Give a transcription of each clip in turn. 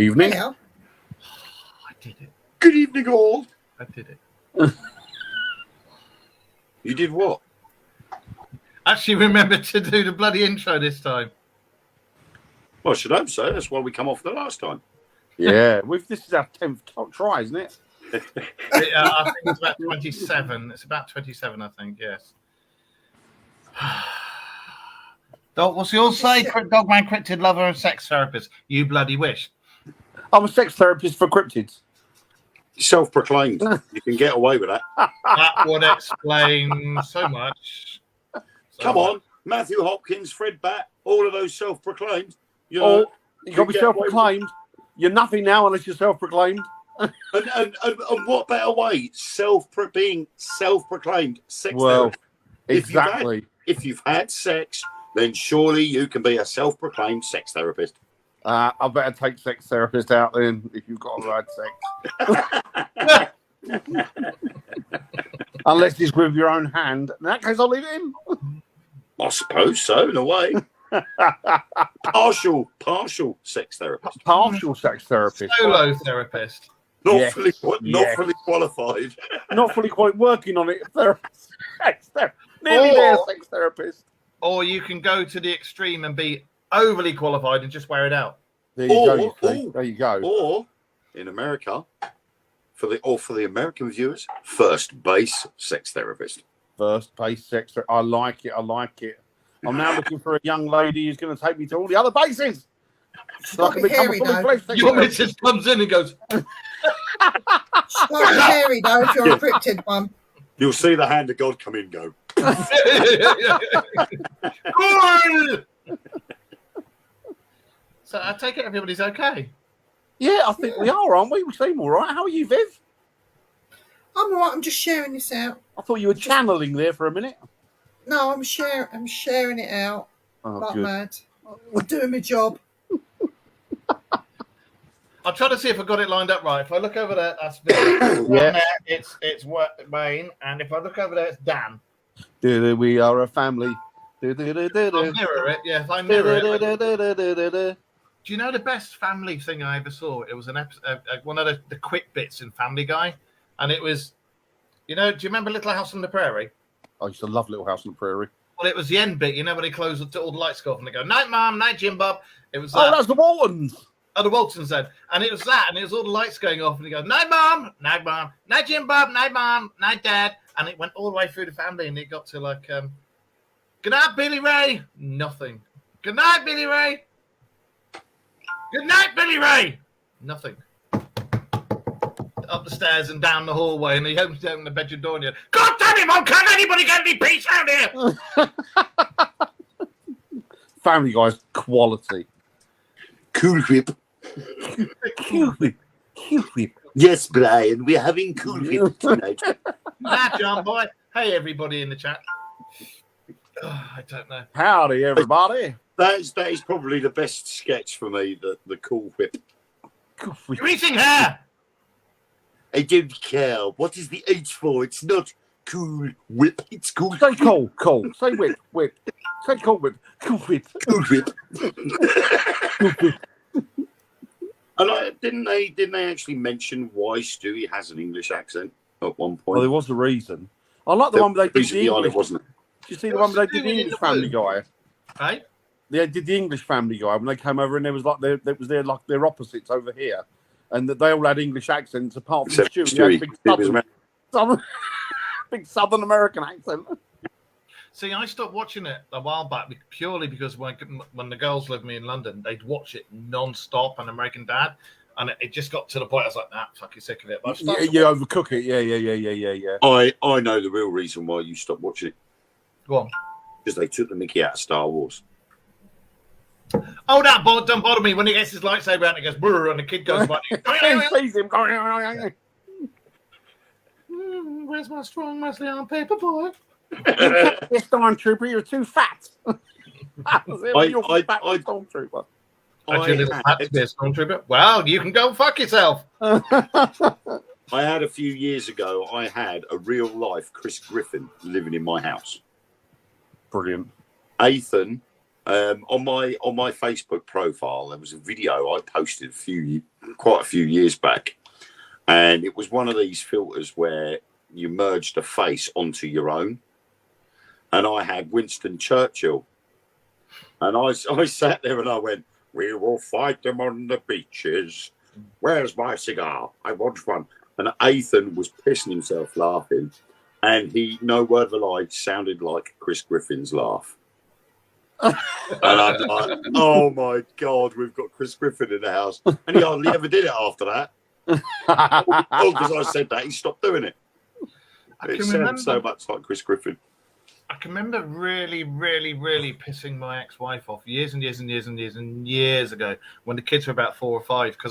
Evening. Yeah. I did it. Good evening, all. I did it. You did what? Actually, remember to do the bloody intro this time. Well, I should hope so. That's why we come off the last time. Yeah, this is our 10th try, isn't it? I think it's about 27. It's about 27, I think, yes. What's yours say? Dogman, cryptid lover, and sex therapist. You bloody wish. I'm a sex therapist for cryptids. Self-proclaimed. You can get away with that. That would explain so much. Come on. Matthew Hopkins, Fred Batt, all of those self-proclaimed. You know, Oh, you got to be self-proclaimed. You're nothing now unless you're self-proclaimed. and what better way? Being self-proclaimed sex Well, therapist. exactly. If you've had sex, then surely you can be a self-proclaimed sex therapist. I better take sex therapist out then if you've got had sex. Unless it's with your own hand. In that case, I'll leave it in. I suppose so, in a way. Partial sex therapist. Partial sex therapist. Solo therapist. Not Yes. fully qualified. Not fully quite working on it. Nearly there, sex therapist. Or you can go to the extreme and be overly qualified and just wear it out. There you go. There you go. Or in America, for the American viewers, first base sex therapist. First base sex. I like it. I'm now looking for a young lady who's going to take me to all the other bases. So I can become a fully fledged sex Your therapist. missus comes in and goes, It's not scary though if you're a cryptid one. You'll see the hand of God come in and go. So I take it everybody's okay. Yeah, I think we are, aren't we? We seem all right. How are you, Viv? I'm alright, I'm just sharing this out. I thought you were channeling there for a minute. No, I'm sharing it out. Oh, Like good. mad. I'm doing my job. I'll try to see if I got it lined up right. If I look over there, that's Viv. Yeah. There, it's Wayne, and if I look over there, it's Dan. We are a family. I mirror it, yes, I mirror it. Do you know the best family thing I ever saw? It was an episode, one of the quick bits in Family Guy, and it was, do you remember Little House on the Prairie? I used to love Little House on the Prairie. Well, it was the end bit, when they close all the lights go off and they go, "Night, Mom, night, Jim Bob." It was Oh, that's the Waltons. Oh, the Waltons then. And it was that, and it was all the lights going off, and he goes, "Night, Mom, night, Jim Bob, night, Mom, night, Dad." And it went all the way through the family, and it got to like, "Good night, Billy Ray." Nothing. "Good night, Billy Ray." "Good night, Billy Ray." Nothing. Up the stairs and down the hallway, and he opens the bedroom door, and you, "God damn it, Mom, can't anybody get any peace out here?" Family Guy's quality. Cool Whip. Cool Whip. Yes, Brian, we're having Cool Whip tonight. Nah, John boy. Hey, everybody in the chat. Oh, I don't know. Howdy, everybody. That is probably the best sketch for me, the Cool Whip. Cool Whip. You're eating hair. I don't care. What is the H for? It's not Cool Whip. It's Cool Say cool. Say whip. Say cool whip. Cool whip. Cool Whip. Cool whip. And didn't they actually mention why Stewie has an English accent at one point? Well, there was a reason. I like the one where they did the English. wasn't it? Did you see the one where they did the English Family Guy? Right? They did the English Family Guy when they came over, and there was like their opposites over here, and that they all had English accents apart from Except Stewie. He had Stewie. big Southern American accent. See, I stopped watching it a while back purely because when the girls lived with me in London, they'd watch it non-stop on American Dad, and it just got to the point I was like, "Nah, fucking sick of it." But Yeah, you overcook it. Yeah. I know the real reason why you stopped watching it. Go on. Because they took the mickey out of Star Wars. Oh, that don't bother me when he gets his lightsaber out and it goes brrr, and the kid goes by. He sees him. Where's my strong muscly arm paper boy? This stormtrooper, you're too fat. You're a fat stormtrooper. Actually, a little fat to be a stormtrooper. Well, you can go fuck yourself. I had a few years ago, I had a real life Chris Griffin living in my house. Brilliant. Ethan On my Facebook profile, there was a video I posted quite a few years back, and it was one of these filters where you merged a face onto your own, and I had Winston Churchill, and I sat there and I went, "We will fight them on the beaches. Where's my cigar? I want one." And Ethan was pissing himself laughing, and he, no word of a lie, sounded like Chris Griffin's laugh. And I'm like, oh my God, we've got Chris Griffin in the house. And he hardly ever did it after that. Oh, because I said that, he stopped doing it. It sounded so much like Chris Griffin. I can remember really, really, really pissing my ex-wife off years and years and years and years and years ago when the kids were about 4 or 5, because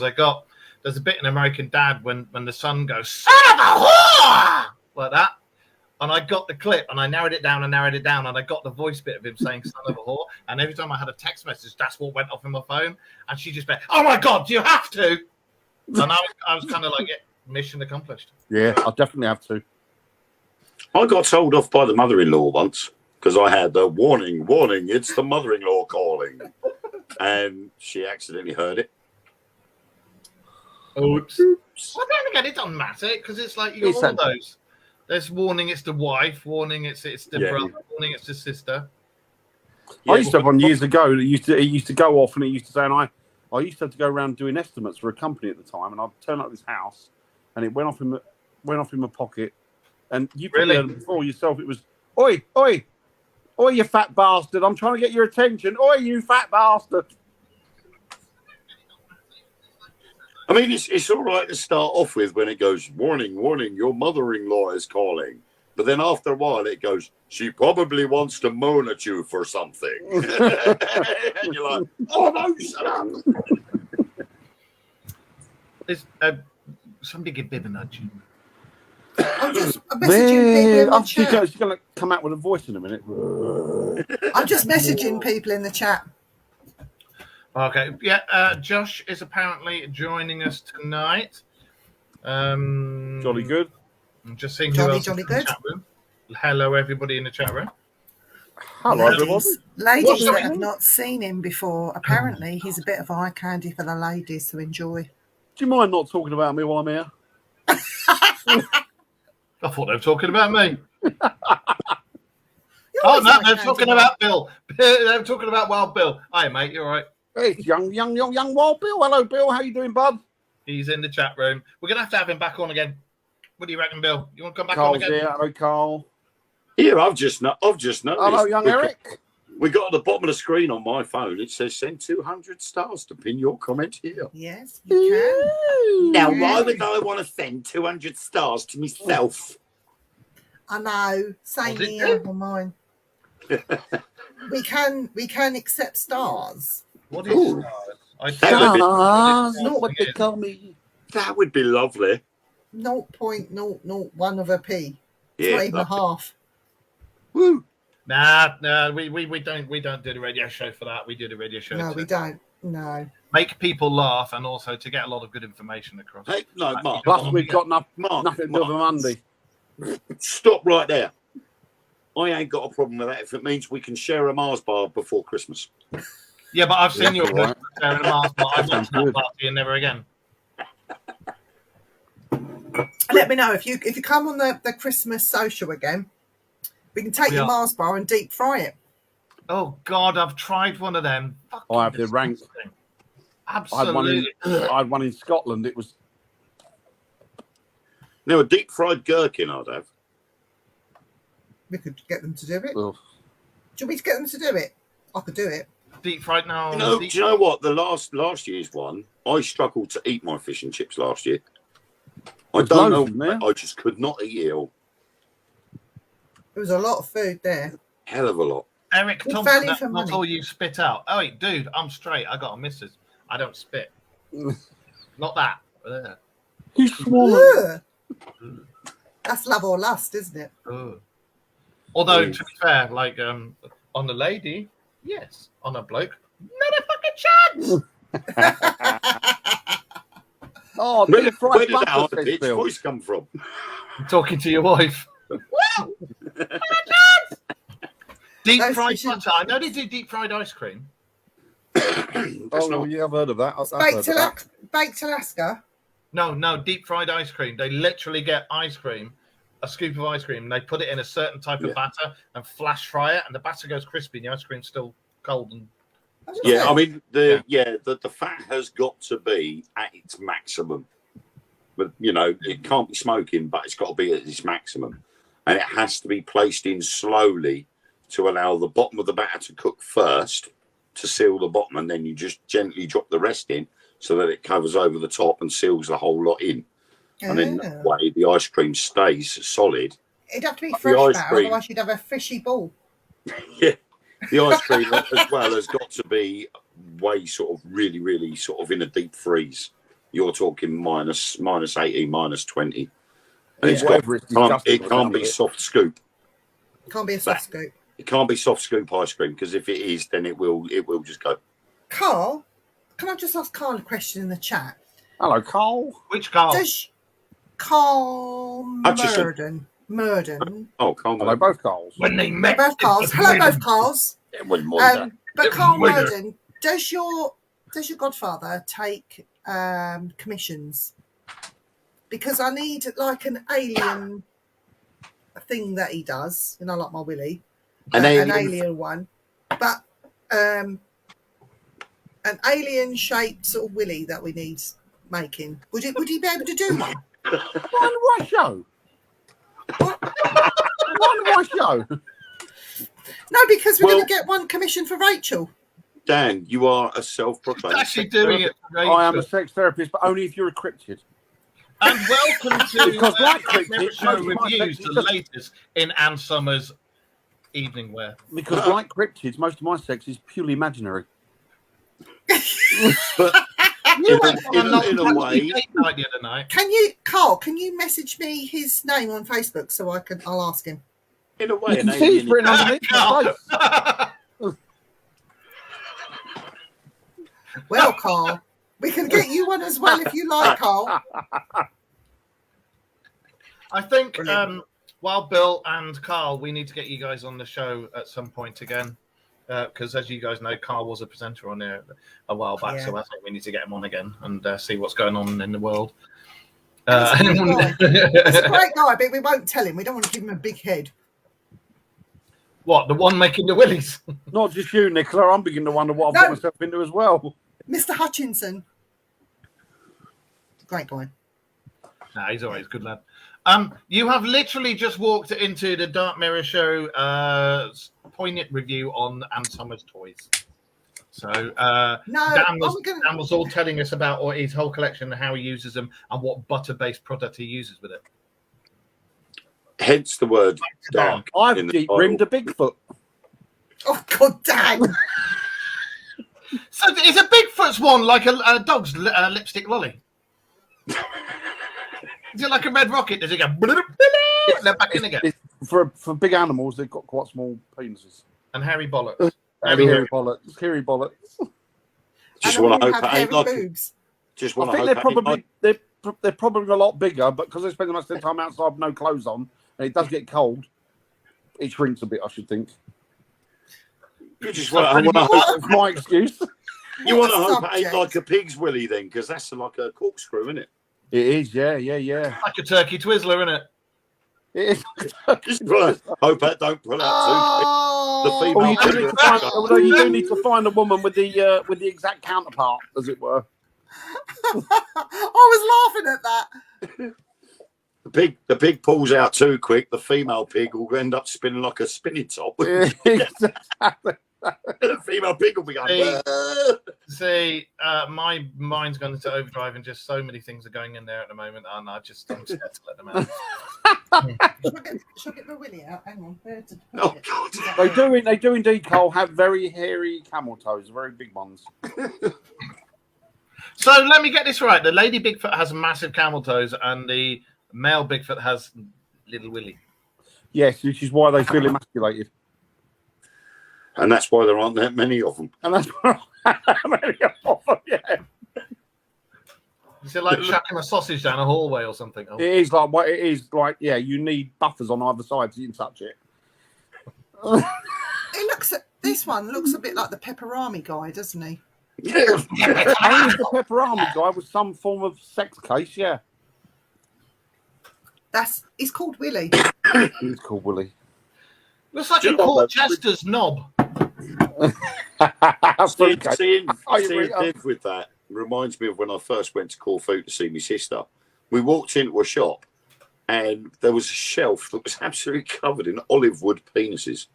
there's a bit in American Dad when the son goes, "Son of a whore!" like that. And I got the clip and I narrowed it down and I got the voice bit of him saying "son of a whore." And every time I had a text message, that's what went off in my phone. And she just went, "Oh my God, do you have to?" And I was kind of like, yeah, mission accomplished. Yeah, I definitely have to. I got told off by the mother-in-law once because I had the warning, it's the mother-in-law calling. And she accidentally heard it. Oops. Well, then again, it doesn't matter because it's like you got all those. There's warning, it's the wife. Warning, it's the brother. Warning, it's the sister. I used to have one years ago that used to go off, and it used to say, and I used to have to go around doing estimates for a company at the time, and I'd turn up this house, and it went off in my pocket, and you probably heard it before yourself. It was, "Oi, oi, oi, you fat bastard! I'm trying to get your attention. Oi, you fat bastard!" I mean, it's all right to start off with when it goes, "Warning, your mother-in-law is calling." But then after a while, it goes, "She probably wants to moan at you for something." And you're like, "Oh, no, shut up." Somebody give Bib a nudge. I'm just messaging people in the chat. She's going to come out with a voice in a minute. I'm just messaging people in the chat. Okay, yeah. Josh is apparently joining us tonight. Jolly good. I'm just seeing who else is in the chat room. Hello, everybody in the chat room. Hello, everyone. Ladies that have not seen him before, apparently he's a bit of eye candy for the ladies to enjoy. Do you mind not talking about me while I'm here? I thought they were talking about me. Oh, no, they're talking about Bill. They're talking about Wild Bill. Hi, mate, you all right? Hey, young Wild Bill. Hello, Bill. How you doing, bud? He's in the chat room. We're going to have him back on again. What do you reckon, Bill? You want to come back Carl's on again? Here. Hello, Carl. Here, I've just noticed. Hello, young Eric. We got at the bottom of the screen on my phone. It says send 200 stars to pin your comment here. Yes, you can. Now, why would I want to send 200 stars to myself? I know. Same here on mine. we can accept stars. What is stars? Stars, not what they call me. That would be lovely. 0.001 of a p. It's Yeah, not even a half. Woo. Nah, we don't do the radio show for that. We do the radio show. No, we don't. No. Make people laugh and also to get a lot of good information across. Hey, no, Mark. Plus, we've got Mark, nothing to do with Monday. Stop right there. I ain't got a problem with that if it means we can share a Mars bar before Christmas. Yeah, but I've seen you right. there in a mask, but I went to that party and never again. Let me know if you come on the Christmas social again. We can take your Mars bar and deep fry it. Oh God, I've tried one of them. I have the rank. Absolutely. I had one in Scotland. It was. Now, a deep fried gherkin I'd have. We could get them to do it. Ugh. Do you want me to get them to do it? I could do it. Deep fried now. Do you know what? The last year's one, I struggled to eat my fish and chips last year. I don't know. I just could not eat it all. There was a lot of food there. Hell of a lot. Eric Thompson, that's not all you spit out. Oh, wait, dude, I'm straight. I got a missus. I don't spit. Not that. You swallowed. That's love or lust, isn't it? Although, to be fair, like on the lady, yes. On a bloke, not a fucking chance. Oh, where did that bitch voice come from? I'm talking to your wife. Deep Those fried fish and- butter. I know they do deep fried ice cream. Oh, yeah, I've heard of that. I've Baked, heard of that. baked Alaska. No, deep fried ice cream. They literally get ice cream, a scoop of ice cream, and they put it in a certain type of batter and flash fry it, and the batter goes crispy, and the ice cream's still cold. And Yeah, I mean the fat has got to be at its maximum. But you know, it can't be smoking, but it's got to be at its maximum. And it has to be placed in slowly to allow the bottom of the batter to cook first, to seal the bottom, and then you just gently drop the rest in so that it covers over the top and seals the whole lot in. And then that way the ice cream stays solid. It'd have to be The fresh ice batter, cream- otherwise you'd have a fishy ball. Yeah. The ice cream as well has got to be way sort of really sort of in a deep freeze. You're talking minus 18, minus 20. And Yeah, whatever, it's disgusting it by the can't sound be of it. soft scoop. Can't be a soft scoop. It can't be soft scoop ice cream, because if it is, then it will just go. Carl, can I just ask Carl a question in the chat? Hello, Carl. which Carl? Does Carl Hutchison. Murden? Oh, can't Hello, both Carls. When they They're met, both Carls. Hello, both Carls. It was more than that. But It Carl was Murden, does your godfather take commissions? Because I need like an alien thing that he does, you know, like my Willie, An an alien- alien one, but an alien shaped sort of Willie that we need making. Would he be able to do one? One show. One show. No, because we're Well- going to get one commission for Rachel. Dan, you are a self-proclaimed. actually doing it. For I am a Rachel. sex therapist, but only if you're a cryptid. And welcome to Because like Never Cryptid, Show most of my Reviews, sex- the latest in Ann Summers' evening wear. Because like cryptids, most of my sex is purely imaginary. But You went on in a a way, date night the other night. Carl, can you message me his name on Facebook so I'll ask him? in a way, You an can see it's alien. written underneath my face. Well, Carl, we can get you one as well if you like, Carl. I think Brilliant. while Bill and Carl, we need to get you guys on the show at some point again. Because as you guys know, Carl was a presenter on there a while back, Yeah. so I think we need to get him on again and see what's going on in the world. He's a great guy, but we won't tell him. We don't want to give him a big head. What, the one making the willies? Not just you, Nicola. I'm beginning to wonder what I've No. got myself into as well. Mr. Hutchinson. Great guy. Nah, he's always good lad. You have literally just walked into the Dark Mirror Show poignant review on Ann Summers toys. So No, Dan was, I'm gonna- Dan was all telling us about his whole collection and how he uses them and what butter-based product he uses with it. Hence the word dark. I've in the deep title. rimmed a Bigfoot. Oh, God, Dan. So is a Bigfoot's one like a dog's lipstick lolly? Is it like a red rocket? Does it go and then back in again? It's, for big animals, they've got quite small penises. And hairy bollocks. Hairy bollocks. Hairy bollocks. Just And want all to you hope have it ain't hairy like. boobs. Just I want to think hope they're it ain't probably like. they're probably a lot bigger, but because they spend most of their time outside with no clothes on, and it does get cold, it shrinks a bit. I should think. You just So want pretty to much- hope. That's my excuse. You What want to a hope it ain't subject. like a pig's willy then, because that's like a corkscrew, isn't it? It is, yeah. Like a turkey twizzler, isn't it? It is. Just want to hope that don't pull out Oh, The female- Well, you do need to find, although you do need to find a woman with the exact counterpart, as it were. I was laughing at that. too. The pig pulls out too quick. The female pig will end up spinning like a spinning top. Exactly. The female pig will be going. Hey. "Whoa." See, my mind's gone into overdrive, and just so many things are going in there at the moment, and I'm scared to let them out. Shall I get my willy out? Hang on. Where to put Oh it? God! They do indeed, Cole, have very hairy camel toes, very big ones. So let me get this right: the lady Bigfoot has massive camel toes, and the male Bigfoot has little willy. Yes, which is why they feel emasculated. And that's why there aren't that many of them. And that's why yeah. Is it like chucking a sausage down a hallway or something? Oh. It is like, yeah, you need buffers on either side so you can touch it. This one looks a bit like the Pepperami guy, doesn't he? Yeah. I think the Pepperami guy was some form of sex case. Yeah, He's called Willie. he's called Willie. Looks like a You know, Porchester's knob. Seeing really Div with that reminds me of when I first went to Corfu to see my sister. We walked into a shop and there was a shelf that was absolutely covered in olive wood penises.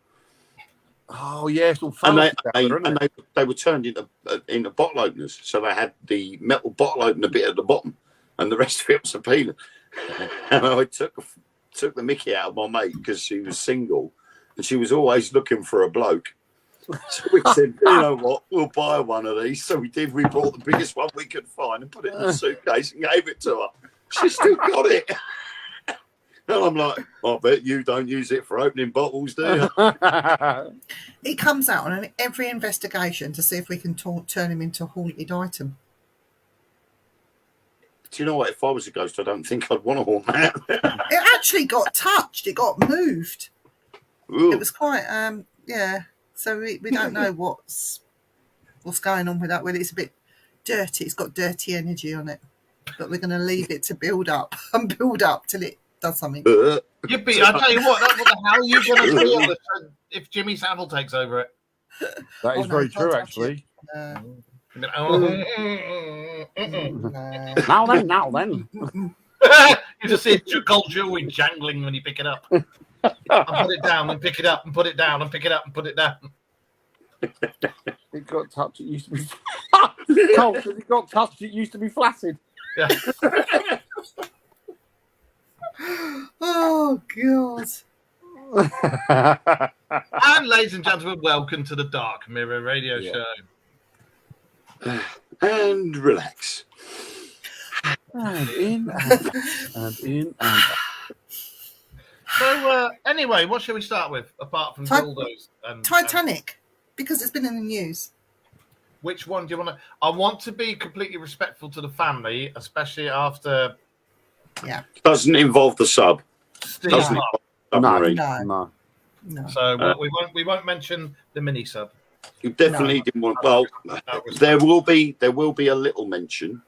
Oh yeah, it's all And fun. they were turned into bottle openers. So they had the metal bottle opener bit at the bottom and the rest of it was a penis. And I took the mickey out of my mate because she was single and she was always looking for a bloke. So we said, you know what, we'll buy one of these. So we did. We bought the biggest one we could find and put it in the suitcase and gave it to her. She still got it. And I'm like, I bet you don't use it for opening bottles, do you? He comes out on every investigation to see if we can turn him into a haunted item. Do you know what? If I was a ghost, I don't think I'd want to haunt that. It actually got touched. It got moved. Ooh. It was quite, yeah. So we don't know what's going on with that. Whether it's a bit dirty, it's got dirty energy on it. But we're going to leave it to build up and build up till it does something. Yippee! I tell you what the hell are you going to feel if Jimmy Savile takes over it? That is very true, actually. No. Now then. You just see gold jewelry jangling when you pick it up. And put it down and pick it up and put it down and pick it up and put it down. It got touched. It used to be. Cold, because it got touched. It used to be flaccid. Yeah. Oh God. And ladies and gentlemen, welcome to the Dark Mirror Radio Show. And relax. And in and in and out. So anyway, what shall we start with apart from dildos? Titanic, because it's been in the news. Which one do you want to? I want to be completely respectful to the family, especially after Yeah. Doesn't involve the sub. Steve. Doesn't Mark. involve the submarine. No. No. No. So we won't mention the mini sub. You definitely didn't want. Well, That was- there will be a little mention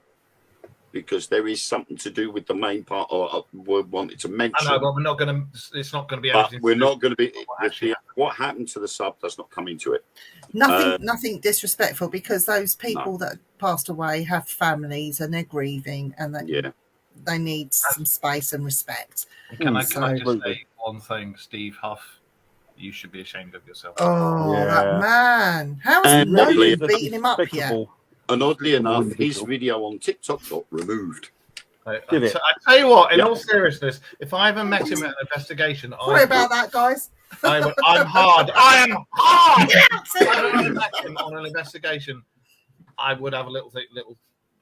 because there is something to do with the main part. Or we wanted to mention. I know, but we're not going to. It's not going to be. But anything we're to not do going to be. what actually What happened to the sub does not come into it. Nothing disrespectful, because those people that passed away have families and they're grieving and they need some space and respect. Can I just Absolutely. say one thing, Steve Huff? You should be ashamed of yourself. Oh, Yeah. that man. How has And no oddly one beaten him up yet? Despicable. And oddly enough, his Individual. video on TikTok got removed. Did it? I tell you what, in Yeah. all seriousness, if I ever met him at an investigation, Sorry about that, guys. I'm hard. I am hard. If I ever met him on an investigation, I would have a little.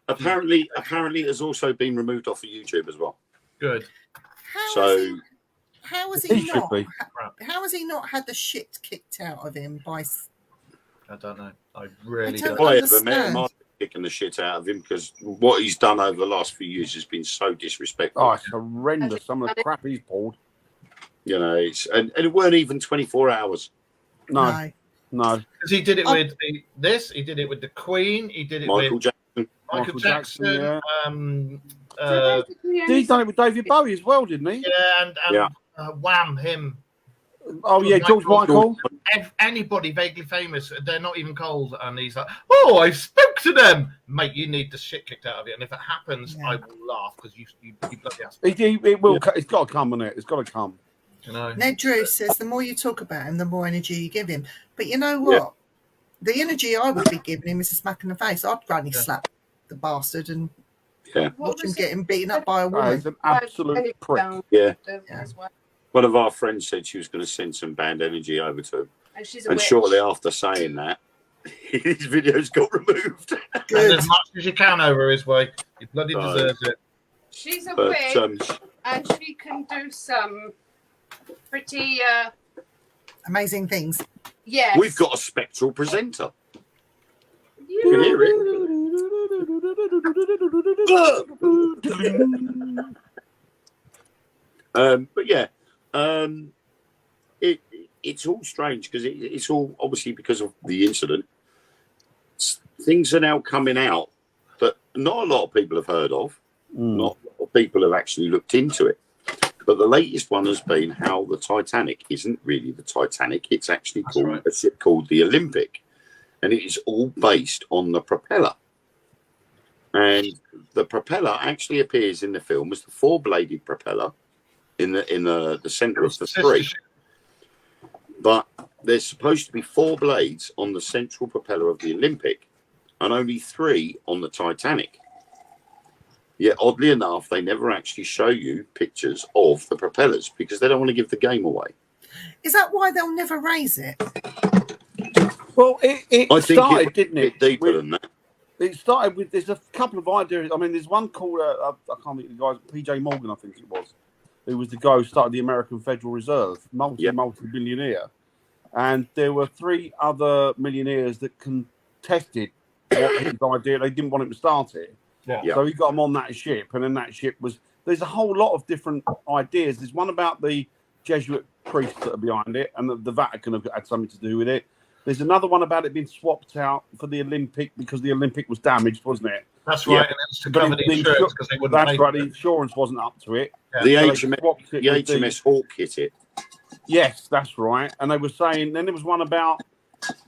Apparently, it has also been removed off of YouTube as well. Good. How has He he should not? be. How has he not had the shit kicked out of him by? I don't know. I really I don't. If I ever met understand. him, I'd be kicking the shit out of him because what he's done over the last few years has been so disrespectful. Oh, it's horrendous. Some of the crap he's pulled. You know, and it weren't even 24 hours. No. Because he did it with this. He did it with the Queen. He did it Michael with Jackson. Michael Jackson. yeah. Uh, He's done it with David Bowie as well, didn't he? yeah, and Yeah. Wham, him. Oh yeah, George Michael. Anybody vaguely famous, they're not even cold, and he's like, "Oh, I spoke to them, mate. You need the shit kicked out of you." And if it happens, Yeah. I will laugh because you bloody ass. It will. It's got to come, isn't it? It's got to come. You know. Ned Drew says the more you talk about him, the more energy you give him. But you know what? The energy I would be giving him is a smack in the face. I'd granny slap the bastard and watch him get him beaten up by a Oh, woman. he's an absolute prick. Yeah. As well. One of our friends said she was going to send some band energy over to him. And she's a And witch. shortly after saying that, his videos got removed. And Good. as much as you can over his way, he bloody Right. deserves it. She's a But witch, and she can do some pretty, Amazing things. yes. we've got a spectral presenter. You You can hear it. But yeah, it's all strange because it's all obviously because of the incident. Things are now coming out that not a lot of people have heard of. Not a lot of people have actually looked into it. But the latest one has been how the Titanic isn't really the Titanic. It's actually called a ship called the Olympic. And it is all based on the propeller. And the propeller actually appears in the film as the four-bladed propeller in the center of the three. But there's supposed to be 4 blades on the central propeller of the Olympic and only 3 on the Titanic. Yet, oddly enough, they never actually show you pictures of the propellers because they don't want to give the game away. Is that why they'll never raise it? Well, it I think started, it didn't it? deeper than that. It started with, there's a couple of ideas. I mean, there's one called, I can't think of the guy, PJ Morgan, I think it was, who was the guy who started the American Federal Reserve, multi-billionaire. And there were 3 other millionaires that contested what his idea. They didn't want him to start it. Yeah. So he got them on that ship, and then that ship was, there's a whole lot of different ideas. There's one about the Jesuit priests that are behind it, and the Vatican have had something to do with it. There's another one about it being swapped out for the Olympic because the Olympic was damaged, wasn't it? That's right. And it's to cover the insurance because they wouldn't pay. That's right. The insurance wasn't up to it. Yeah. The HMS Hawk hit it. Yes, that's right. And they were saying, then there was one about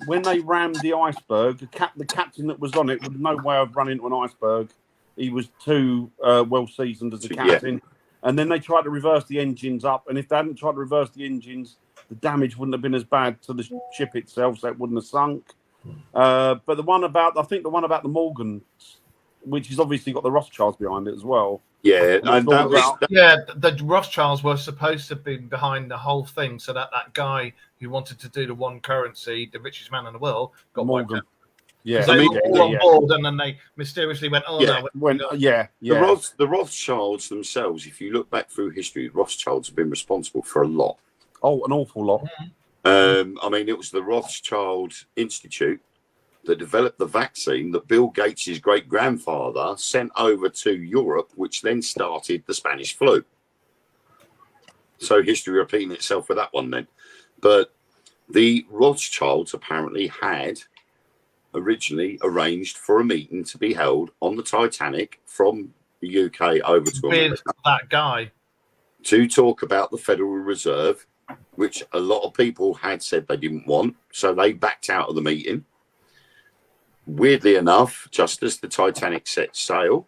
when they rammed the iceberg, the captain that was on it with no way of running into an iceberg. He was too well seasoned as a captain. Yeah. And then they tried to reverse the engines up. And if they hadn't tried to reverse the engines, the damage wouldn't have been as bad to the ship itself, so it wouldn't have sunk. But the one about the Morgan, which has obviously got the Rothschilds behind it as well. Yeah, the Rothschilds were supposed to be behind the whole thing, so that guy who wanted to do the one currency, the richest man in the world, got wiped out. Yeah, they were all on board, and then they mysteriously went, The Rothschilds themselves, if you look back through history, the Rothschilds have been responsible for a lot. Oh, an awful lot. I mean, it was the Rothschild Institute that developed the vaccine that Bill Gates' great-grandfather sent over to Europe, which then started the Spanish flu. So history repeating itself with that one then. But the Rothschilds apparently had originally arranged for a meeting to be held on the Titanic from the UK over to America. With that guy. To talk about the Federal Reserve, which a lot of people had said they didn't want. So they backed out of the meeting. Weirdly enough, just as the Titanic set sail,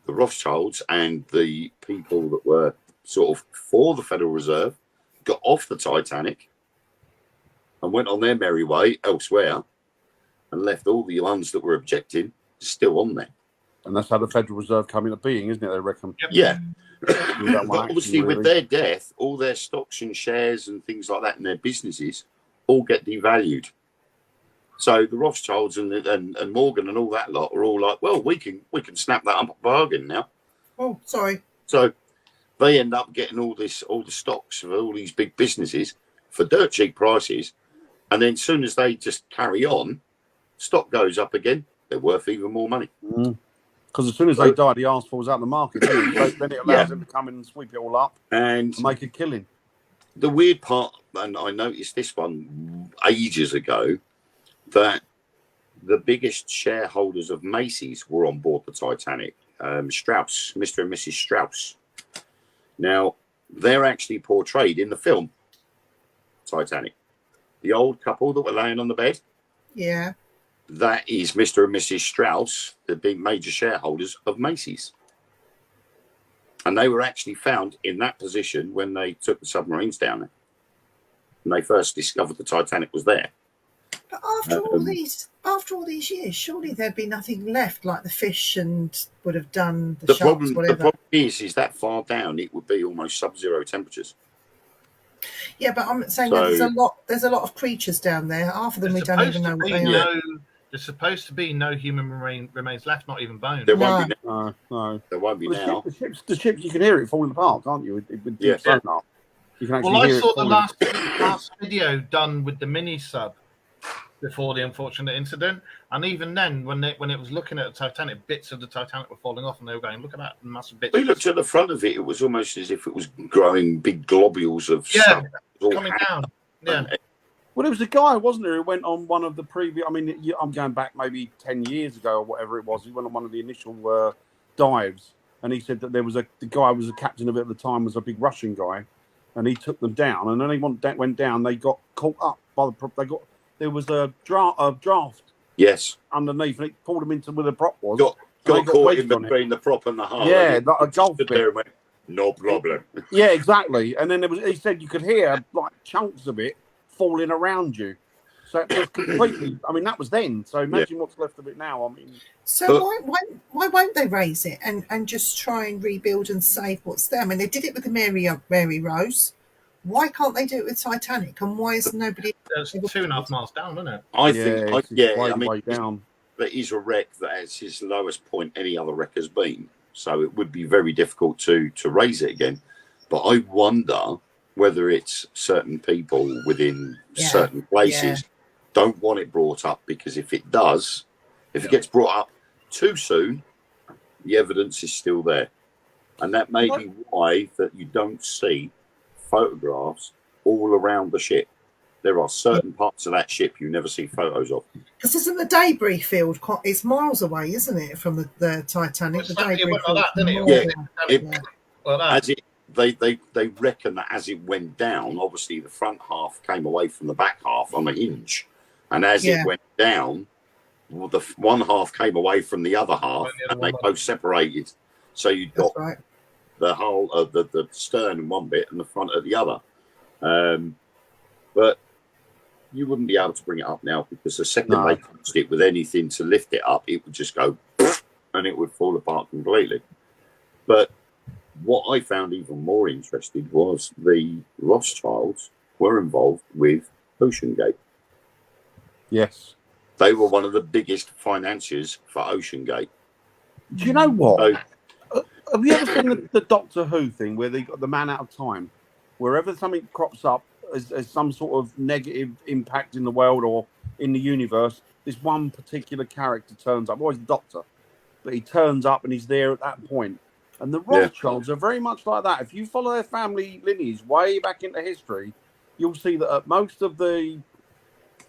the Rothschilds and the people that were sort of for the Federal Reserve got off the Titanic and went on their merry way elsewhere and left all the ones that were objecting still on there. And that's how the Federal Reserve came into being, isn't it, they reckon? Yeah. But obviously, with their death, all their stocks and shares and things like that and their businesses all get devalued. So the Rothschilds and Morgan and all that lot are all like, well, we can snap that up a bargain now. Oh, sorry. So they end up getting all the stocks of all these big businesses for dirt cheap prices. And then as soon as they just carry on, stock goes up again. They're worth even more money. Because as soon as they die, the arse falls out of the market. Then it allows them to come in and sweep it all up and make a killing. The weird part, and I noticed this one ages ago, that the biggest shareholders of Macy's were on board the Titanic. Strauss, Mr. and Mrs. Strauss. Now, they're actually portrayed in the film Titanic. The old couple that were laying on the bed. Yeah. That is Mr. and Mrs. Strauss, the big major shareholders of Macy's. And they were actually found in that position when they took the submarines down there. And they first discovered the Titanic was there. But after all these years, surely there'd be nothing left, like the fish and would have done the sharks, whatever. The problem is that far down it would be almost sub-zero temperatures. Yeah, but I'm saying that there's a lot of creatures down there. Half of them we don't even know what they are. There's supposed to be no human remains left, not even bones. There won't be now. No. There won't be now. The ships, you can hear it falling apart, can't you? With the sonar. You can actually hear I saw it the last video done with the mini sub before the unfortunate incident, and even then, when it was looking at the Titanic, bits of the Titanic were falling off, and they were going, "Look at that massive bit." We looked at the front of it; it was almost as if it was growing big globules of stuff coming down. Yeah. Well, there was a guy, wasn't there, who went on one of the previous. I mean, I'm going back maybe 10 years ago or whatever it was. He went on one of the initial dives, and he said that the guy was a captain of it at the time, was a big Russian guy, and he took them down. And then they went down. They got caught up by there was a draft. Yes. Underneath, and it pulled them into where the prop was. Got caught in between the prop and the hull. Yeah, like a golf bit. There and went, no problem. Yeah, exactly. And then he said you could hear like chunks of it falling around you. So it was completely. I mean, that was then. So imagine what's left of it now. I mean, so why won't they raise it and just try and rebuild and save what's there? I mean, they did it with the Mary Rose. Why can't they do it with Titanic? And why is nobody? It's 2.5 miles down, isn't it? I think, way down. That is a wreck that is his lowest point any other wreck has been. So it would be very difficult to raise it again. But I wonder whether it's certain people within certain places don't want it brought up, because if it does, if it gets brought up too soon, the evidence is still there. And that may be why that you don't see photographs all around the ship. There are certain parts of that ship you never see photos of. Because isn't the debris field it's miles away, isn't it, from the Titanic? The debris field. They reckon that as it went down, obviously the front half came away from the back half on a hinge, and as it went down, the one half came away from the other half, and they both separated. So you got the whole of the stern in one bit and the front of the other. But you wouldn't be able to bring it up now, because the second they touched it with anything to lift it up, it would just go and it would fall apart completely. But what I found even more interesting was the Rothschilds were involved with OceanGate. Yes. They were one of the biggest financiers for OceanGate. Do you know what? Have you ever seen the Doctor Who thing where they got the man out of time? Wherever something crops up as some sort of negative impact in the world or in the universe, this one particular character turns up. Always the Doctor. But he turns up and he's there at that point. And the Rothschilds are very much like that. If you follow their family lineage way back into history, you'll see that at most of the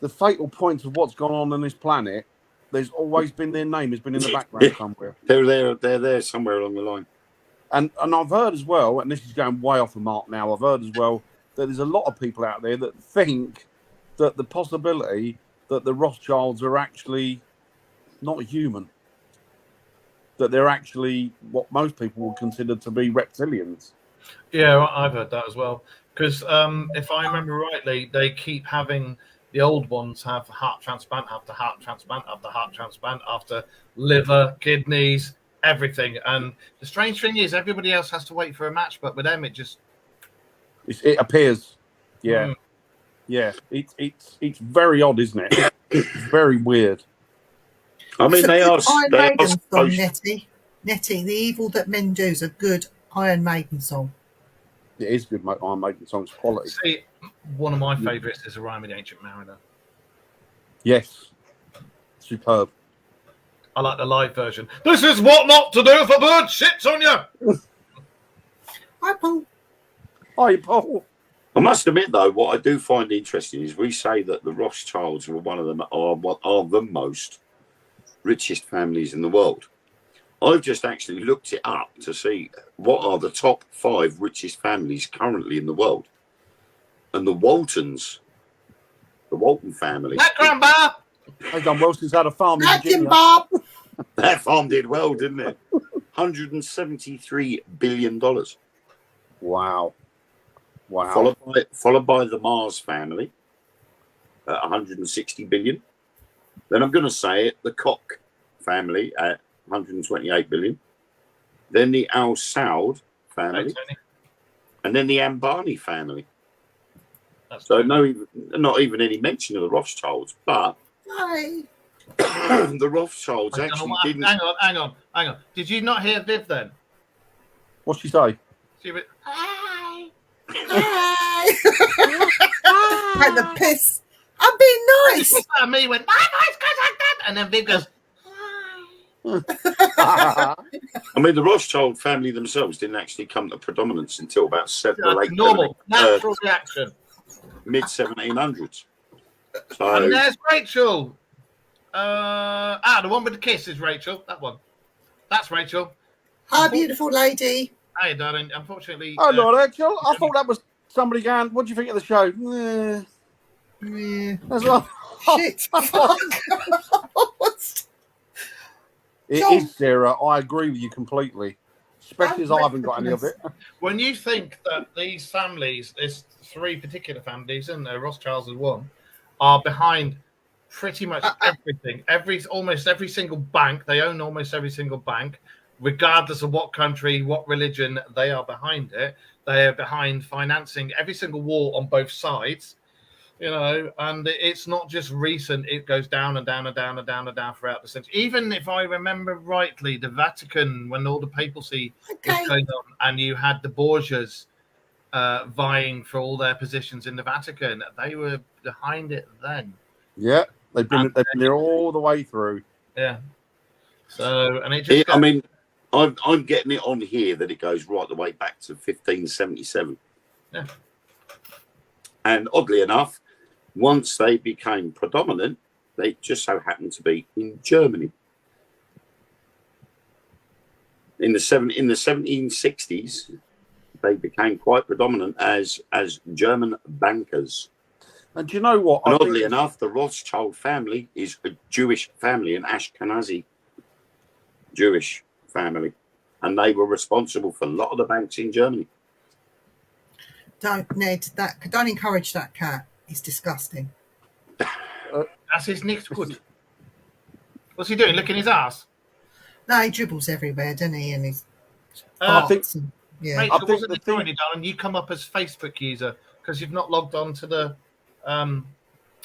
fatal points of what's gone on this planet, there's always been their name has been in the background somewhere. They're there somewhere along the line. And I've heard as well, and this is going way off the mark now, I've heard as well that there's a lot of people out there that think that the possibility that the Rothschilds are actually not human. That they're actually what most people would consider to be reptilians. Yeah, I've heard that as well. Because if I remember rightly, they keep having the old ones have heart transplant after heart transplant after heart transplant after liver, kidneys, everything. And the strange thing is, everybody else has to wait for a match, but with them, it just it appears. Yeah, yeah. It's very odd, isn't it? It's very weird. I mean, they are. Iron Maiden song, Nettie. The Evil That Men Do is a good Iron Maiden song. It is good. Iron Maiden song's quality. See, one of my favourites is Orion the Ancient Mariner. Yes, superb. I like the live version. This is what not to do if a bird shits on you. Hi, Paul. Hi, Paul. I must admit, though, what I do find interesting is we say that the Rothschilds were one of them are the most richest families in the world. I've just actually looked it up to see what are the top 5 richest families currently in the world. And the Walton family. That grandma. They've done well since had a farm in Virginia. Bob. That farm did well, didn't it? $173 billion. Wow. Wow. Followed by the Mars family at 160 billion. Then I'm going to say it, the Koch family at 128 billion. Then the Al Saud family. Hey, and then the Ambani family. That's So not even any mention of the Rothschilds, but Hi. the Rothschilds I don't know actually what didn't. hang on. Did you not hear Viv then? What's she say? She went, hi. Hi. Like the piss. I'm being nice. And me went, my voice goes like that. And then Viv goes, I mean, the Rothschild family themselves didn't actually come to predominance until about 7 or 8. normal, natural reaction. mid 1700s. And So there's Rachel. The one with the kiss is Rachel. That one. That's Rachel. Hi, beautiful lady. Hi, darling. Unfortunately, Oh, Lord, Rachel. I thought that was somebody going, what do you think of the show? Yeah. That's like, Shit. Fuck. it John. is, Sarah. I agree with you completely. Especially as I haven't got any of it. when you think that these families, there's 3 particular families, and Rothschilds is one, are behind pretty much everything. Almost every single bank. They own almost every single bank, regardless of what country, what religion. They are behind it. They are behind financing every single war on both sides. You know, and it's not just recent. It goes down and down and down and down and down throughout the century. Even if I remember rightly, the Vatican, when all the papacy was going on, and you had the Borgias vying for all their positions in the Vatican, they were behind it then. Yeah, they've been there all the way through. Yeah. So, and it just. I mean, I'm getting it on here that it goes right the way back to 1577. Yeah. And oddly enough, once they became predominant, they just so happened to be in Germany. In the 1760s, they became quite predominant as German bankers. And do you know what? And oddly enough, the Rothschild family is a Jewish family, an Ashkenazi Jewish family. And they were responsible for a lot of the banks in Germany. Don't, Ned. Don't encourage that cat. It's disgusting. That's his next good. What's he doing? Licking his ass? No, he dribbles everywhere, doesn't he? And he's I think, yeah. Rachel, I think wasn't the it doing it, darling? You come up as Facebook user because you've not logged on to the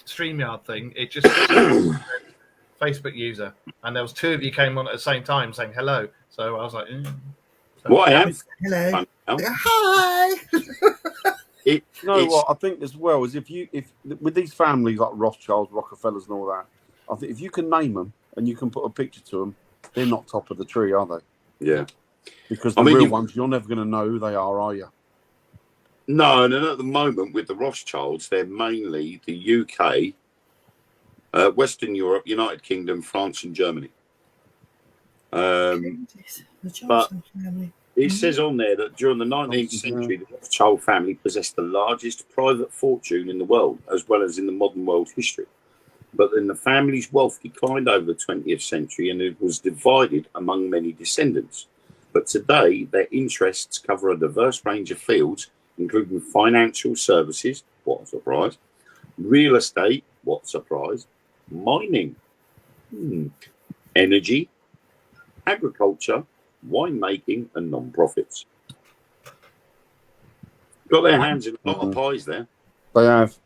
StreamYard thing. It just Facebook user, and there was 2 of you came on at the same time saying hello. So I was like, So, What I am? Hello. Hi. you know what? I think as well is if with these families like Rothschilds, Rockefellers, and all that, I think if you can name them and you can put a picture to them, they're not top of the tree, are they? Yeah. Because the real ones, you're never going to know who they are you? No, and at the moment with the Rothschilds, they're mainly the UK, Western Europe, United Kingdom, France, and Germany. But it says on there that during the 19th century, the Rothschild family possessed the largest private fortune in the world, as well as in the modern world history. But then the family's wealth declined over the 20th century, and it was divided among many descendants. But today, their interests cover a diverse range of fields, including financial services, what a surprise, real estate, what a surprise, mining, energy, agriculture, winemaking, and non-profits. Got their hands in a lot of pies there. They have.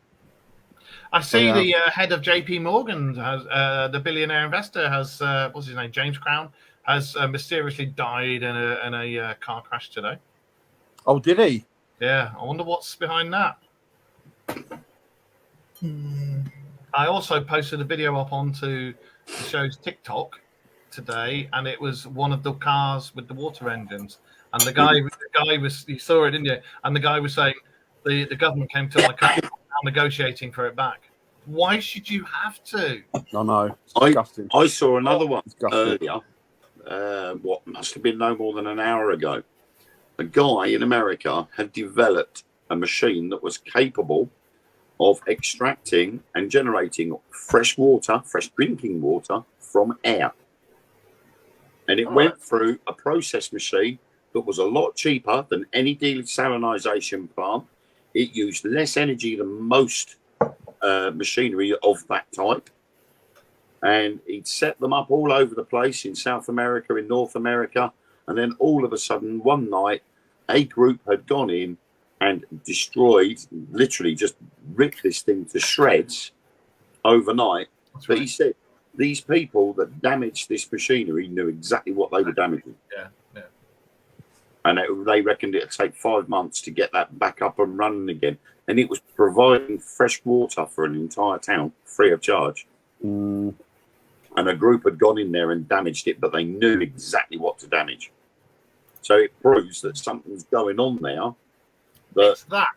I see the head of JP Morgan, has the billionaire investor, has what's his name, James Crown, has mysteriously died in a car crash today. Oh, did he? Yeah, I wonder what's behind that. I also posted a video up onto the show's TikTok today, and it was one of the cars with the water engines, and the guy was, you saw it, didn't you? And the guy was saying the government came to my car, negotiating for it back. Why should you have to? No, it's disgusting. I saw another one earlier. What must have been no more than an hour ago. A guy in America had developed a machine that was capable of extracting and generating fresh drinking water from air. And it went through a process machine that was a lot cheaper than any desalination plant. It used less energy than most machinery of that type. And he'd set them up all over the place in South America, in North America. And then all of a sudden, one night, a group had gone in and destroyed, literally just ripped this thing to shreds overnight. But he said these people that damaged this machinery knew exactly what they were damaging. Yeah. And they reckoned it would take 5 months to get that back up and running again. And it was providing fresh water for an entire town, free of charge. And a group had gone in there and damaged it, but they knew exactly what to damage. So it proves that something's going on there. It's that.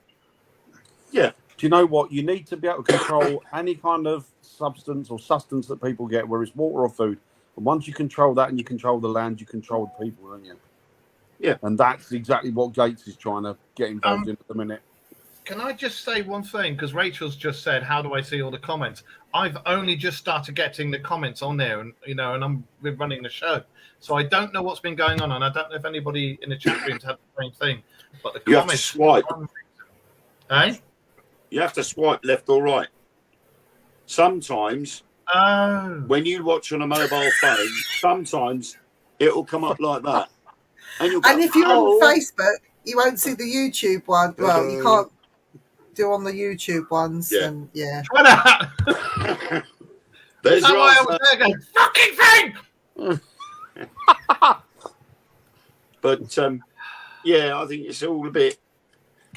Yeah. Do you know what? You need to be able to control any kind of substance or sustenance that people get, whether it's water or food. And once you control that and you control the land, you control the people, don't you? Yeah. And that's exactly what Gates is trying to get involved in at the minute. Can I just say one thing? Because Rachel's just said, "How do I see all the comments?" I've only just started getting the comments on there, and we're running the show, so I don't know what's been going on, and I don't know if anybody in the chat room's had the same thing. But the You have to comments, swipe. eh? You have to swipe left or right. Sometimes Oh, when you watch on a mobile phone, sometimes it'll come up like that. And you'll go, And if you're "Oh." on Facebook, you won't see the YouTube one. Well, you can't do on the YouTube ones. Yeah. And yeah. Twitter. There's That's your why I answer. was there going, fucking thing. But yeah, I think it's all a bit.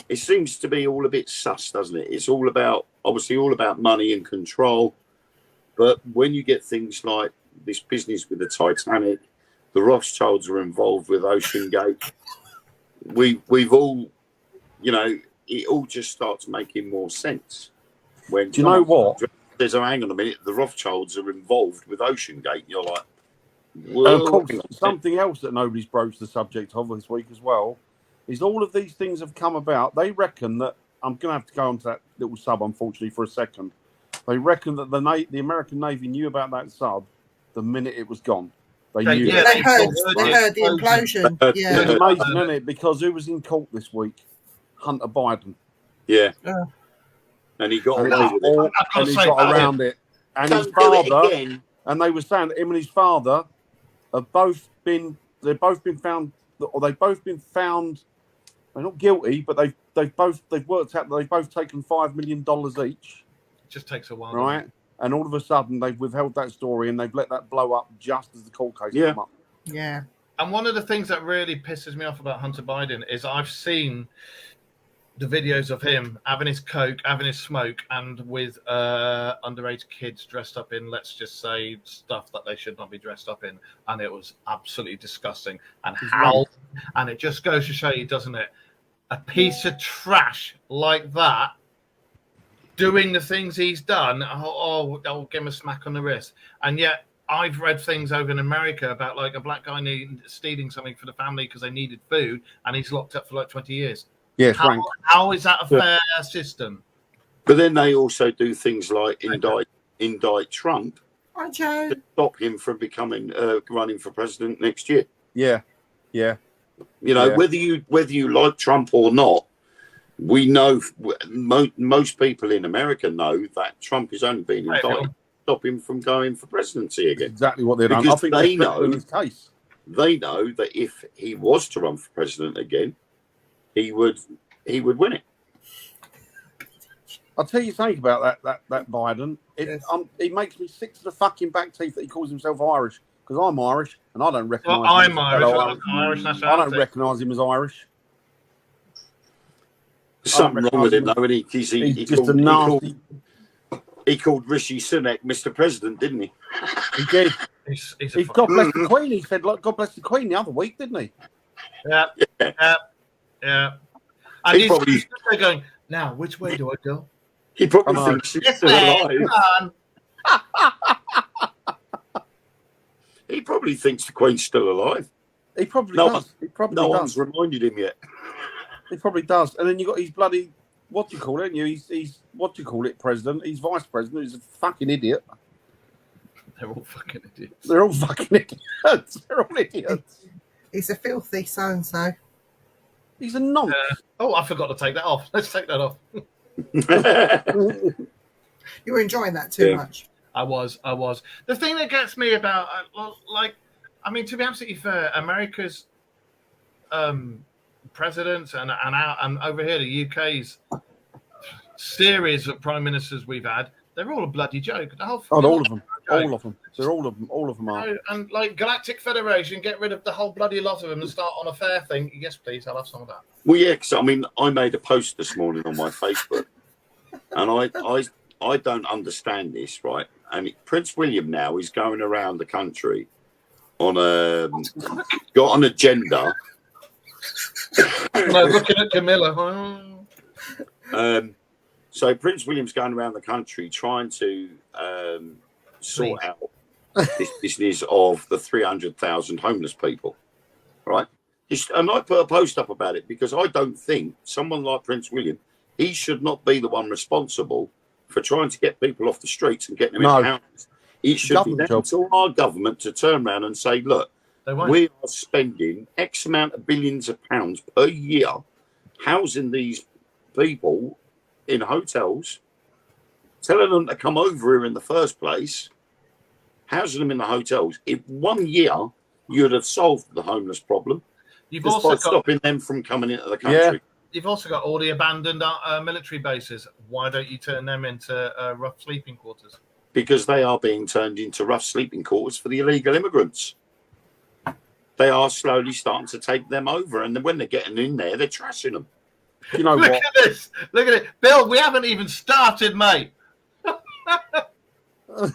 It seems to be all a bit sus, doesn't it? It's all about obviously all about money and control. But when you get things like this business with the Titanic, the Rothschilds are involved with Ocean Gate. We've all, it all just starts making more sense. When Do you know what? There's hang on a minute, the Rothschilds are involved with Ocean Gate. You're like, And of whoa. course, something else that nobody's broached the subject of this week as well is all of these things have come about. They reckon that I'm going to have to go onto that little sub, unfortunately, for a second. They reckon that the American Navy knew about that sub the minute it was gone. They knew. Yeah, They heard they the implosion. Yeah. It's amazing, isn't it? Because who was in court this week? Hunter Biden. Yeah. Yeah. And he got And, away with it. and he got around it. And his Don't do it father, again. and they were saying that him and his father have both been found, or they've both been found. They're not guilty, but they've worked out that they've both taken $5 million each, Just takes a while, right? And all of a sudden they've withheld that story and they've let that blow up just as the court case Yeah. came up. Yeah. And one of the things that really pisses me off about Hunter Biden is I've seen the videos of him having his coke, having his smoke, and with underage kids dressed up in, let's just say, stuff that they should not be dressed up in, and it was absolutely disgusting. And and it just goes to show you, doesn't it? A piece of trash like that, doing the things he's done, I'll give him a smack on the wrist. And yet, I've read things over in America about like a black guy stealing something for the family because they needed food, and he's locked up for like 20 years. Yeah, Frank. How is that a fair system? But then they also do things like indict Trump Hi, Joe. to stop him from becoming running for president next year. Yeah, yeah. Yeah. whether you like Trump or not, we know most people in America know that Trump has only been indicted to stop him from going for presidency again. Exactly what they're doing. I Because think they know know- in his case. They know that if he was to run for president again, he would win it. I'll tell you something about that Biden. Yes. He makes me sick to the fucking back teeth that he calls himself Irish, because I'm Irish and I don't recognise Well, him. I'm as a Irish. fellow I'm Irish I nationality. don't recognise him as Irish. There's something wrong with him, though, and He's just a nasty. he called Rishi Sunak Mr. President, didn't he? He did. He's a He's God bless the Queen. He said, "God bless the Queen" the other week, didn't he? Yeah. And He he's probably- he's there going, now, which way do I go? He probably Come on. thinks she's This still way. alive. Come on. He probably thinks the Queen's still alive. He probably No does. He probably No does. one's reminded him yet. He probably does. And then you got his bloody what do you call it? He's what do you call it? President. He's vice president. He's a fucking idiot. They're all fucking idiots. They're all fucking idiots. They're all idiots. He's a filthy so-and-so. He's a nonce. Oh, I forgot to take that off. Let's take that off. You were enjoying that too Yeah. much. I was. The thing that gets me about, to be absolutely fair, America's presidents and over here the UK's series of prime ministers we've had, they're all a bloody joke. The whole all of them. joke. All of them. They're all of them. All of them are. And like Galactic Federation, get rid of the whole bloody lot of them and start on a fair thing. Yes, please, I'll have some of that. Well, yeah, 'cause, I mean, I made a post this morning on my Facebook, and I don't understand this, right? And Prince William now is going around the country on got an agenda. No, looking at Camilla. So Prince William's going around the country trying to sort out this business of the 300,000 homeless people, right? And I put a post up about it because I don't think someone like Prince William, he should not be the one responsible for trying to get people off the streets and getting them in houses. It should be down to our government to turn around and say, look, we are spending X amount of billions of pounds per year housing these people in hotels, telling them to come over here in the first place, housing them in the hotels. In 1 year, you'd have solved the homeless problem. You've just also by got stopping them from coming into the country. You've also got all the abandoned military bases. Why don't you turn them into rough sleeping quarters? Because they are being turned into rough sleeping quarters for the illegal immigrants. They are slowly starting to take them over, and then when they're getting in there, they're trashing them. You know Look what? at this. Look at it. Bill, we haven't even started, mate. This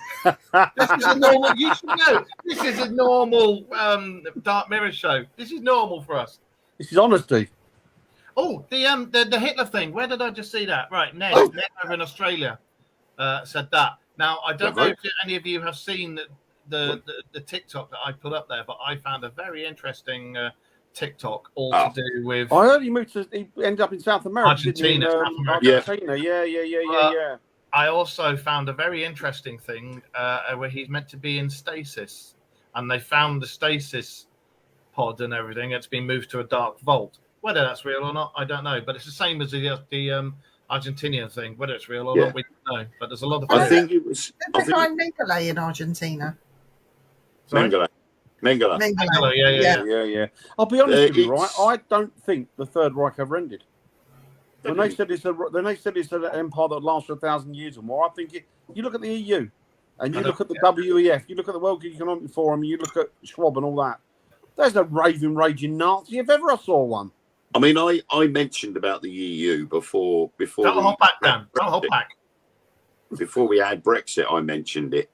is a normal. You should know. This is a normal Dark Mirror show. This is normal for us. This is honesty. Oh, the Hitler thing. Where did I just see that? Right, Ned over in Australia said that. Now I don't know if any of you have seen the TikTok that I put up there, but I found a very interesting TikTok all to do with. I heard he ended up in South America. Argentina. Argentina. Yeah. I also found a very interesting thing where he's meant to be in stasis, and they found the stasis pod and everything. It's been moved to a dark vault. Whether that's real or not, I don't know. But it's the same as the Argentinian thing. Whether it's real or not, we don't know. But there's a lot of. I think it was. Did they find Mengele in Argentina? Mengele. Yeah. I'll be honest with you, right? I don't think the Third Reich ever ended. When they said it's an empire that lasts 1,000 years or more, I think you look at the EU, and you look at the WEF, you look at the World Economic Forum, you look at Schwab and all that. There's no raving, raging Nazi if ever I saw one. I mean, I mentioned about the EU before. Don't hold back, Dan. Don't hold back. Before we had Brexit, I mentioned it.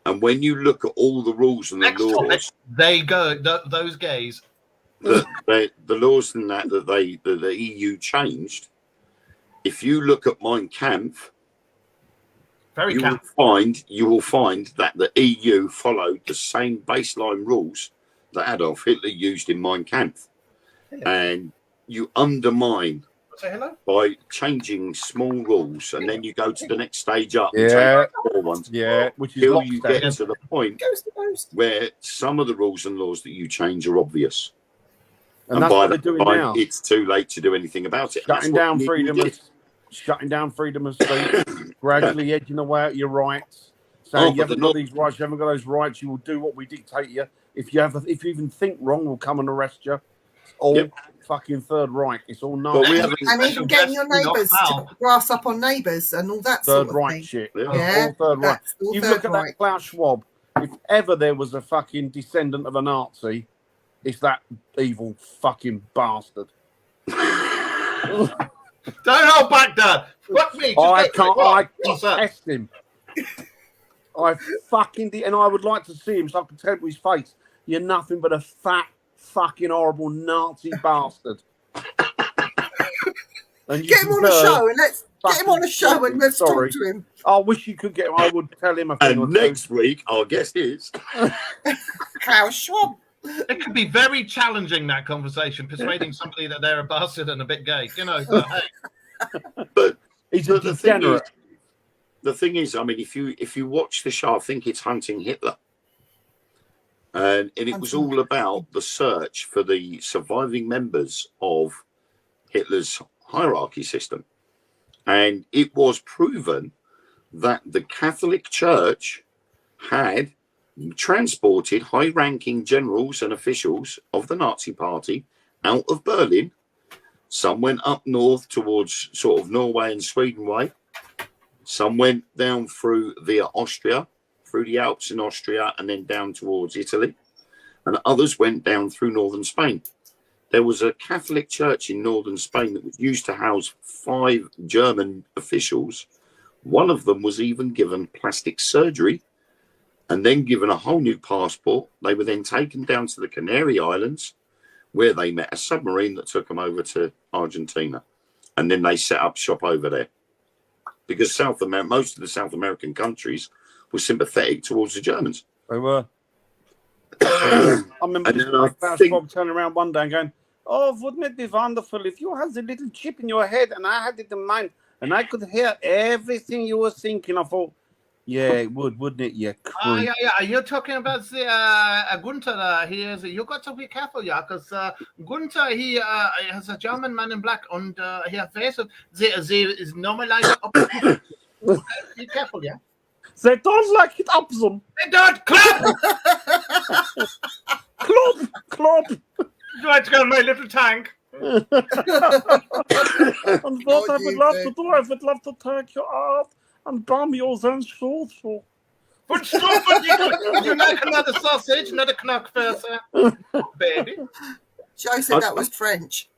And when you look at all the rules and the laws, they go those gays. The laws and that the EU changed. If you look at Mein Kampf, you will find that the EU followed the same baseline rules that Adolf Hitler used in Mein Kampf, and you undermine by changing small rules, and then you go to the next stage up. And take more ones. Which is until you get to the point where some of the rules and laws that you change are obvious, and that's by what they're that doing time, now. it's too late to do anything about it. Shutting down freedom of speech, gradually edging away at your rights, saying you haven't got these rights, you haven't got those rights, you will do what we dictate you. If you even think wrong, we'll come and arrest you. It's all fucking Third Reich. It's all no. And even getting your neighbours to grass up on neighbours and all that Third sort of Reich thing. shit. Yeah, all Third Reich. all You Third look at Reich. that Klaus Schwab. If ever there was a fucking descendant of a Nazi, it's that evil fucking bastard. Don't hold back, Dad. Fuck me. I test him. I fucking did, and I would like to see him so I can tell his face. You're nothing but a fat, fucking horrible Nazi bastard. And Get him on a show and let's talk to him. I wish you could get him. I would tell him a thing. And next week, our guest is Klaus Schwab. It could be very challenging, that conversation, persuading somebody that they're a bastard and a bit gay. You know, but he's a degenerate. The thing is, I mean, if you watch the show, I think it's Hunting Hitler, and it was all about the search for the surviving members of Hitler's hierarchy system, and it was proven that the Catholic Church had transported high-ranking generals and officials of the Nazi Party out of Berlin. Some went up north towards sort of Norway and Sweden way. Some went down via Austria, through the Alps in Austria, and then down towards Italy. And others went down through northern Spain. There was a Catholic church in northern Spain that was used to house 5 German officials. One of them was even given plastic surgery and then given a whole new passport. They were then taken down to the Canary Islands, where they met a submarine that took them over to Argentina. And then they set up shop over there. because most of the South American countries were sympathetic towards the Germans. They were. I remember And this then I Klaus think- Schwab turning around one day and going, "Oh, wouldn't it be wonderful if you had the little chip in your head and I had it in mine and I could hear everything you were thinking?" I thought, "Yeah, it would, wouldn't it? Yeah, creep." Yeah. You're talking about the Gunther. You got to be careful, yeah, because Gunther, he has a German man in black, and he has face of the is normalized. Be careful, yeah. They don't like it up them. They don't clap. Club. Right, go, my little tank. And what I you would love do. to do, I would love to take you out and bomb you then social. But stop it! You like another sausage, another knock first, baby. Joe said that was French.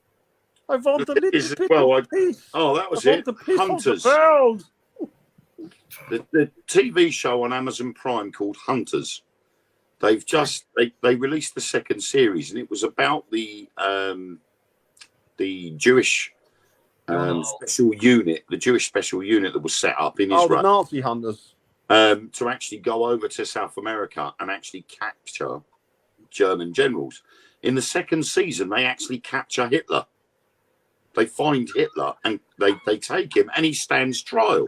I want a little Is- bit well, of peace. Oh, that was I it. want a piece Hunters. of the world. The TV show on Amazon Prime called Hunters. They've just they released the second series, and it was about the Jewish special unit, the Jewish special unit that was set up in Oh, the Israel Nazi hunters. to actually go over to South America and actually capture German generals. In the second season, they actually capture Hitler. They find Hitler and they take him, and he stands trial.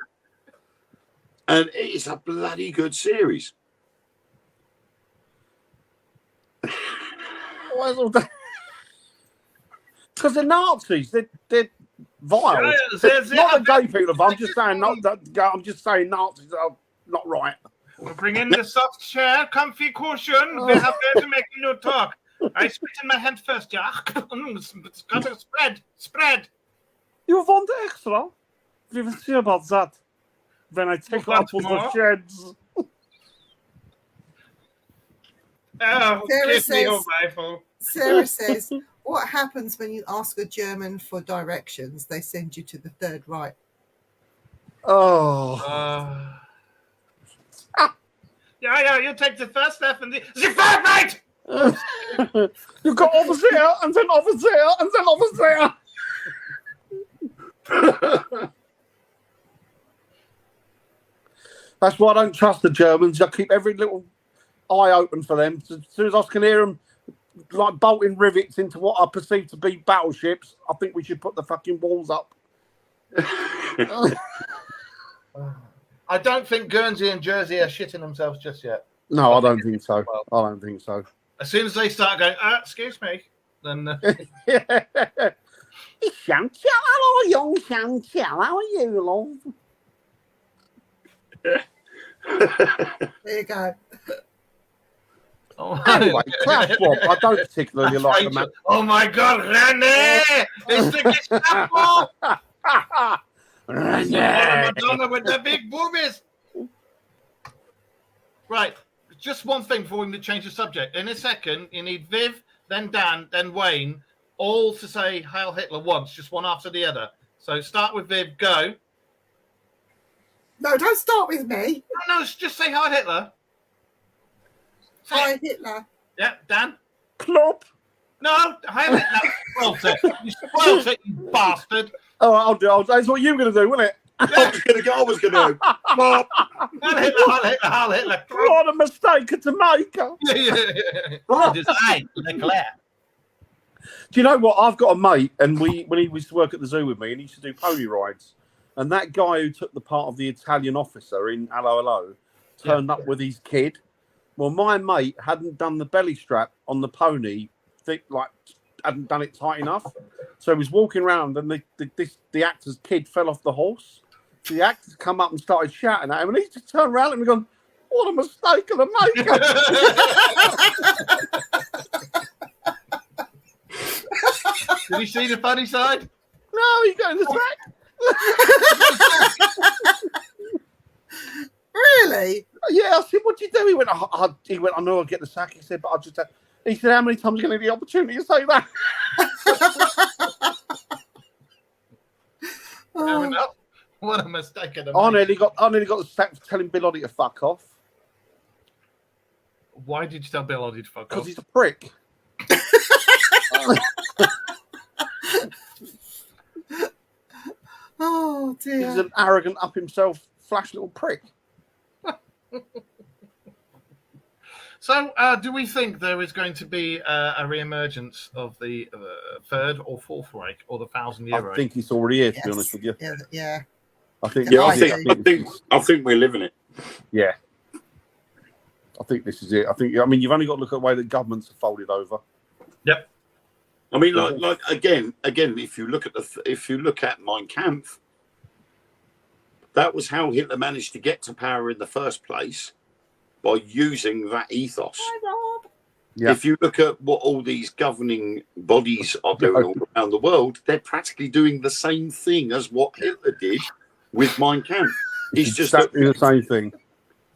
And it is a bloody good series. Because they're Nazis. They're vile. Yeah, Not the gay people. I'm just saying. I'm just saying Nazis are not right. We'll bring in the soft chair, comfy cushion. They have there to make you talk. I spit in my hand first, yeah. It's got to spread. You want extra? We will see about that when I take you want out to the more? sheds. Oh, Sarah give me your says- rifle. Sarah says, what happens when you ask a German for directions? They send you to the Third Reich. Oh. Yeah, you take the first step and the third right. You go over there, and then over there, and then over there. That's why I don't trust the Germans. I keep every little eye open for them. As soon as I can hear them like bolting rivets into what I perceive to be battleships, I think we should put the fucking walls up. I don't think Guernsey and Jersey are shitting themselves just yet. No, I don't think so. I don't think so. As soon as they start going, excuse me, then It's Chantal. Hello, young Chantal. How are you, love? There you go. Anyway, Klaus Schwab, I don't particularly like the man. Oh my God, René! It's the Gestapo! Madonna with the big boobies. Right, just one thing before we change the subject. In a second, you need Viv, then Dan, then Wayne, all to say Heil Hitler once, just one after the other. So start with Viv, go. No, don't start with me. No, just say Heil Hitler. Say it. Hi, Hitler. Yeah, Dan. Plop. No, Heil Hitler. Spoilt it. You spoilt it, you bastard. Oh, I'll do. That's what you were going to do, wasn't it? I was going to. Heil Hitler, Heil Hitler. What a mistake to make. Design, Leclerc. Do you know what? I've got a mate, and when he used to work at the zoo with me, and he used to do pony rides, and that guy who took the part of the Italian officer in Hello Hello turned up with his kid. Well, my mate hadn't done the belly strap on the pony, hadn't done it tight enough, so he was walking around, and the actor's kid fell off the horse. So the actors come up and started shouting at him, and he just turned around and gone, "What a mistake of the maker!" Did you see the funny side? No, he got in the sack. Really? Yeah, I said, "What'd you do?" He went, I know I'll get the sack. He said, "But I just." He said, "How many times are you going to get the opportunity to say that?" Fair enough. What a mistake of the I making. nearly got the sack for telling Bill Oddie to fuck off Why did you tell Bill Oddie to fuck because off? he's a prick. Oh dear. He's an arrogant, up himself, flash little prick. So, do we think there is going to be a re-emergence of the Third or Fourth Reich or the 1,000-year Reich? I think it's already here, to be Yes. honest with you. Yeah. I think. Yeah, I think we're living it. Yeah. I think this is it. I mean, you've only got to look at the way that governments are folded over. Yep. I mean, like again, if you look at Mein Kampf, that was how Hitler managed to get to power in the first place, by using that ethos. Yeah. If you look at what all these governing bodies are doing all around the world, they're practically doing the same thing as what Hitler did with Mein Kampf. It's just exactly the same thing.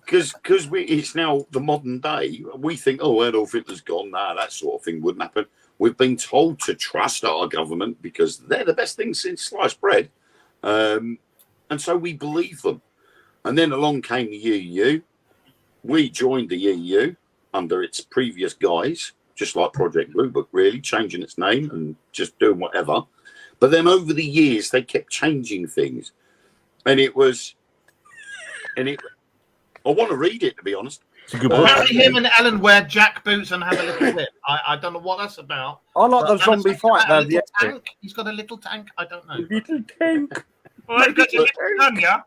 because it's now the modern day. We think, oh, Adolf Hitler's gone. Nah, that sort of thing wouldn't happen. We've been told to trust our government because they're the best thing since sliced bread, and so we believe them. And then along came the EU. We joined the EU under its previous guise, just like Project Blue Book, really, changing its name and just doing whatever. But then over the years, they kept changing things. I want to read it, to be honest. It's a good book. Apparently him and Ellen wear jack boots and have a little whip. I don't know what that's about. I like the But zombie fight. a The little tank. He's got a little tank. I don't know. little tank. Oh, he's got a little gun, yeah?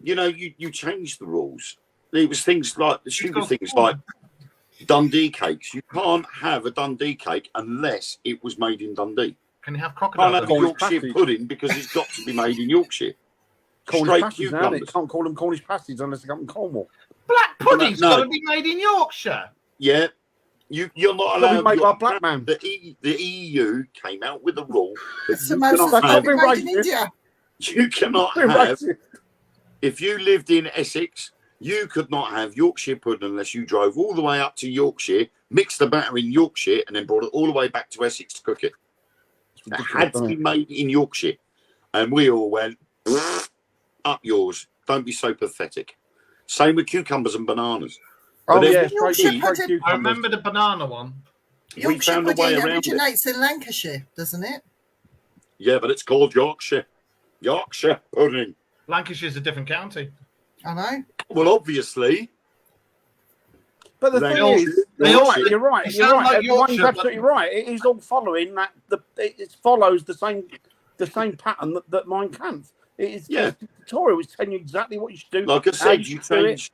You know, you changed the rules. There was things like the stupid got things forward. like Dundee cakes. You can't have a Dundee cake unless it was made in Dundee. Can you have Can't crocodile? have a Cornish Yorkshire pasties. pudding because it's got to be made in Yorkshire. Cornish Straight pasties, now, cucumbers. it can't call them Cornish pasties unless they come from Cornwall. Black pudding's No. got to be made in Yorkshire. Yeah, you're not Got to be allowed. made by a black man. The EU came out with a rule that It's the you most cannot That's have. not made in racist. India. You cannot have. If you lived in Essex, you could not have Yorkshire pudding unless you drove all the way up to Yorkshire, mixed the batter in Yorkshire, and then brought it all the way back to Essex to cook it. It had to be made in Yorkshire. And we all went, up yours. Don't be so pathetic. Same with cucumbers and bananas. Oh, But yeah, then straight Yorkshire pudding- cucumbers. I remember the banana one. We Yorkshire found a way pudding around it. originates in Lancashire, doesn't it? Yeah, but it's called Yorkshire. Yorkshire pudding. Lancashire's a different county. I know. Well, obviously. But the They thing all- is, they you're all- right. You're right. It You're sounds right. like Everyone's Yorkshire, absolutely but- right. It is all following that. It follows the same pattern that Mein Kampf. It is Yeah. it's dictatorial. It's telling you exactly what you should do. Like I how said, you should do it. changed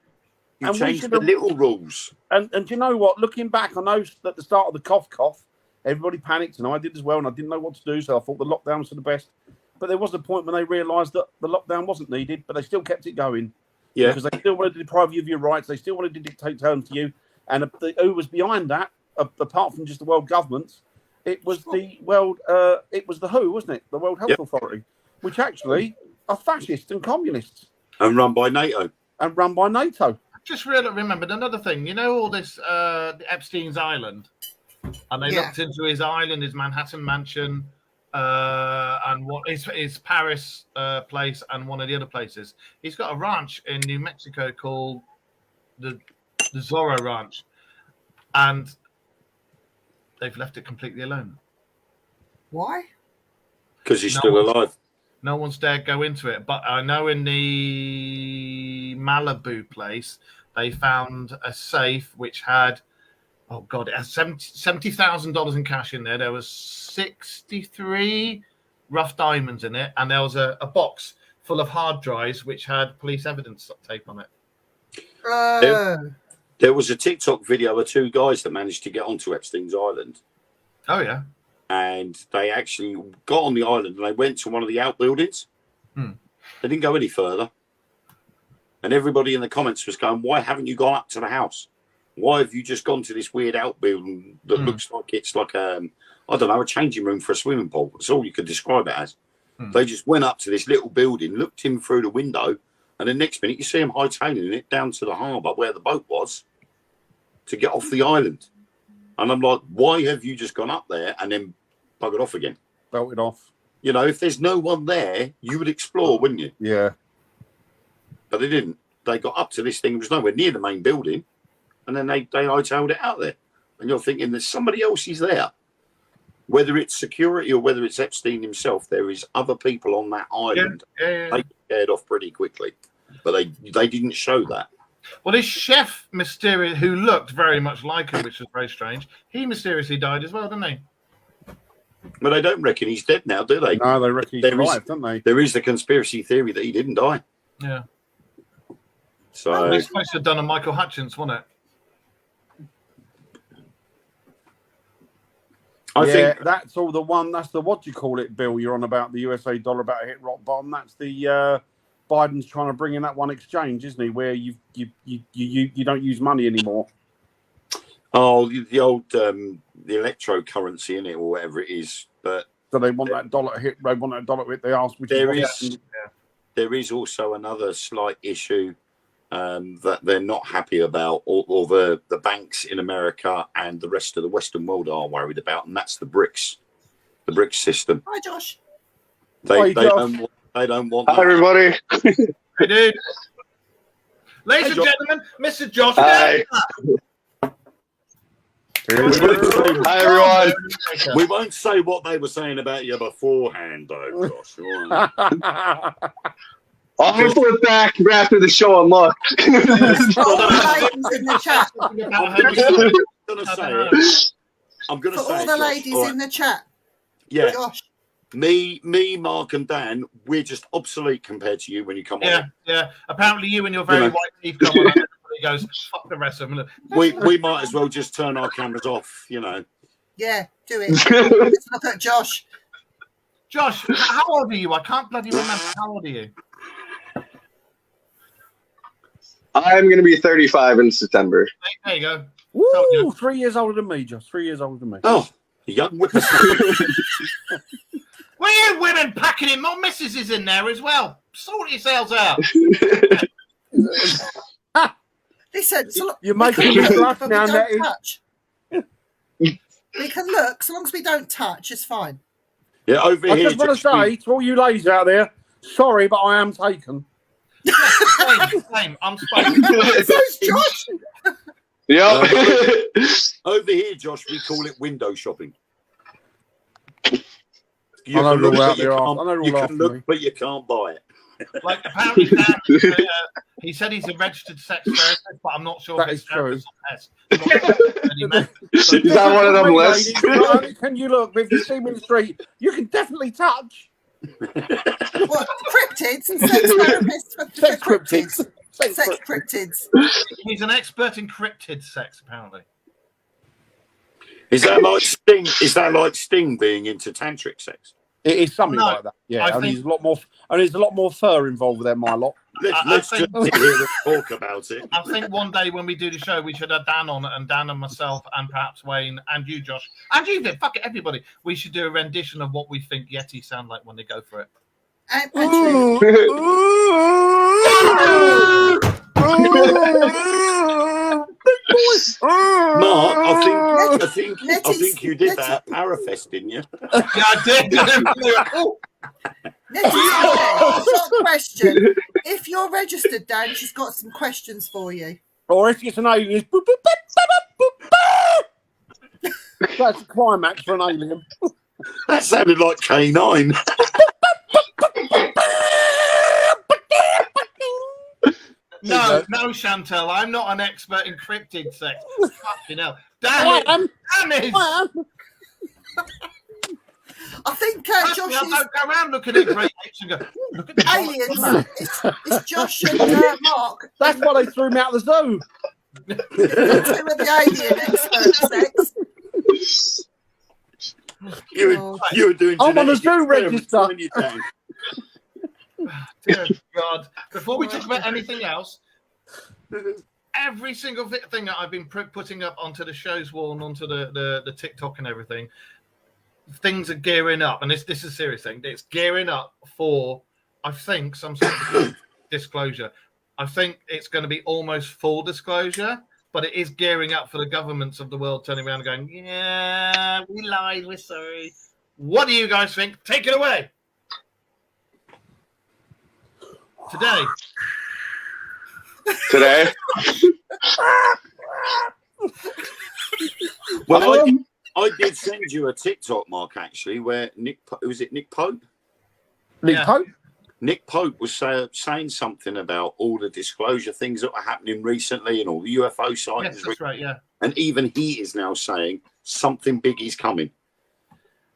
And we the should have- little rules. And do you know what? Looking back, I know at the start of the cough, everybody panicked, and I did as well, and I didn't know what to do, so I thought the lockdown was for the best. But there was a point when they realised that the lockdown wasn't needed, but they still kept it going. Yeah. Because they still wanted to deprive you of your rights. They still wanted to dictate terms to you. And who was behind that, apart from just the world governments, it was the WHO, wasn't it? The World Health Yep. Authority, which actually are fascists and communists And run by NATO. and run by NATO. Just really remembered another thing. You know all this Epstein's Island, and they Yeah. looked into his island, his Manhattan mansion, and what his Paris place, and one of the other places. He's got a ranch in New Mexico called the Zorro Ranch, and they've left it completely alone. Why? Because he's No still one's- alive. No one's dared go into it, but I know in the Malibu place they found a safe which had, oh god, it has $70,000 in cash in there. There was 63 rough diamonds in it, and there was a box full of hard drives which had police evidence tape on it. There was a TikTok video of two guys that managed to get onto Epstein's Island, Oh yeah, and they actually got on the island and they went to one of the outbuildings. Hmm. They didn't go any further. And everybody in the comments was going, why haven't you gone up to the house? Why have you just gone to this weird outbuilding that Hmm. looks like it's like I don't know, a changing room for a swimming pool? That's all you could describe it as. Hmm. They just went up to this little building, looked in through the window, and the next minute you see them hightailing it down to the harbour where the boat was to get off the island. And I'm like, why have you just gone up there and then buggered off again? Belted off. You know, if there's no one there, you would explore, wouldn't you? Yeah. But they didn't. They got up to this thing. It was nowhere near the main building. And then they hightailed it out there. And you're thinking, there's somebody else is there. whether it's security or whether it's Epstein himself, there is other people on that island. Yeah. They scared off pretty quickly, but they didn't show that. Well, this chef mysterious who looked very much like him, which was very strange. He mysteriously died as well, didn't he? But they don't reckon he's dead now, do they? No, they reckon he's There is- alive, don't they? There is the conspiracy theory that he didn't die. Yeah. So They're supposed to have done a Michael Hutchins, wasn't it? I Yeah, think that's all the one. That's the what do you call it, Bill? You're on about the USA dollar about to hit rock bottom. That's the Biden's trying to bring in that one exchange, isn't he? Where you don't use money anymore. the old the electrocurrency in it or whatever it is. But So they want that dollar to hit. They want that dollar to hit. They ask, which There is what is- happened. there is also another slight issue that they're not happy about, or the banks in America and the rest of the Western world are worried about, and that's the BRICS system. Hi, Josh. They Josh. don't want Hi, that. everybody. Hey, dude. Ladies Hey, and Josh. gentlemen, Mr. Josh. Hi. Hi, everyone. We won't say what they were saying about you beforehand, though, Josh. all right? I'll flip back after the show and look. For all the ladies in the chat. I'm gonna For say all it, the Josh. ladies All right. in the chat. Yeah, Josh. me, Mark, and Dan, we're just obsolete compared to you when you come Yeah, on. yeah. Apparently, you and your very You know. white teeth come on, and everybody goes, "Fuck the rest of them." We might as well just turn our cameras off, you know. Yeah, do it. Let's look at Josh. Josh, how old are you? I can't bloody remember. How old are you? I'm going to be 35 in September. There you go. Woo! 3 years older than me, Josh. 3 years older than me. Oh, a young whippersnapper. Well, you women packing in. My missus is in there as well. Sort yourselves out. Listen, so look, You're we making can me look, blush but we now, don't Nettie. touch. We can look, so long as we don't touch, it's fine. Yeah, over I here. just want to Josh, say to all you ladies out there, sorry, but I am taken. Same. I'm spicy. So's Josh. Yep. over here, Josh, we call it window shopping. I know can look, they're all but out you there can't- after- I know they're you all can after look, me. but you can't buy it. Like apparently, Dan, he said he's a registered sex therapist, but I'm not sure That if is it's true. therapist or pest. I'm not sure what he meant. Is that one of them Hey, lists? ladies, not only can you look, but if you see me in the street, you can definitely touch. What? Cryptids? Sex therapists for Sex cryptids. cryptids. Sex cryptids. He's an expert in cryptid sex, apparently. Is that like Sting? Is that like Sting being into tantric sex? It is something No, like that. Yeah, I and think- there's a lot more. And there's a lot more fur involved with them, my lot. Let's I just think- sit here and talk about it. I think one day when we do the show, we should have Dan on it, and Dan and myself, and perhaps Wayne, and you, Josh, and you, Vic, fuck it, everybody. We should do a rendition of what we think Yetis sound like when they go for it. Actually, Mark, I think Nettie's- you did that at Parafest, didn't you? Yeah, I did. Oh, Nettie, I've got a question. If you're registered, Dan, she's got some questions for you. Or if it's an alien, it's boop, boop, boop, boop, boop, boop. That's the climax for an alien. That sounded like K9. no, Chantel, I'm not an expert in cryptid sex. Fucking hell. I Dan am. is. I am. I think Trust me, Josh I is don't go around looking at great apes and go, "Ooh, look at the aliens. It's Josh and Mark. That's why they threw me out of the zoo. Two of the alien expert sex. You were doing I'm on the genetic zoo experiments, register. weren't you, Dan? Dear God. Before we talk about anything else, every single thing that I've been putting up onto the show's wall and onto the TikTok and everything, things are gearing up. And this is a serious thing. It's gearing up for, I think, some sort of disclosure. I think it's going to be almost full disclosure, but it is gearing up for the governments of the world turning around and going, yeah, we lied, we're sorry. What do you guys think? Take it away. Today. Well, I did send you a TikTok, Mark, actually, where was it Nick Pope? Nick Yeah. Pope? Nick Pope was saying something about all the disclosure things that were happening recently and all the UFO sightings. Yes, that's right. Yeah. And even he is now saying something big is coming.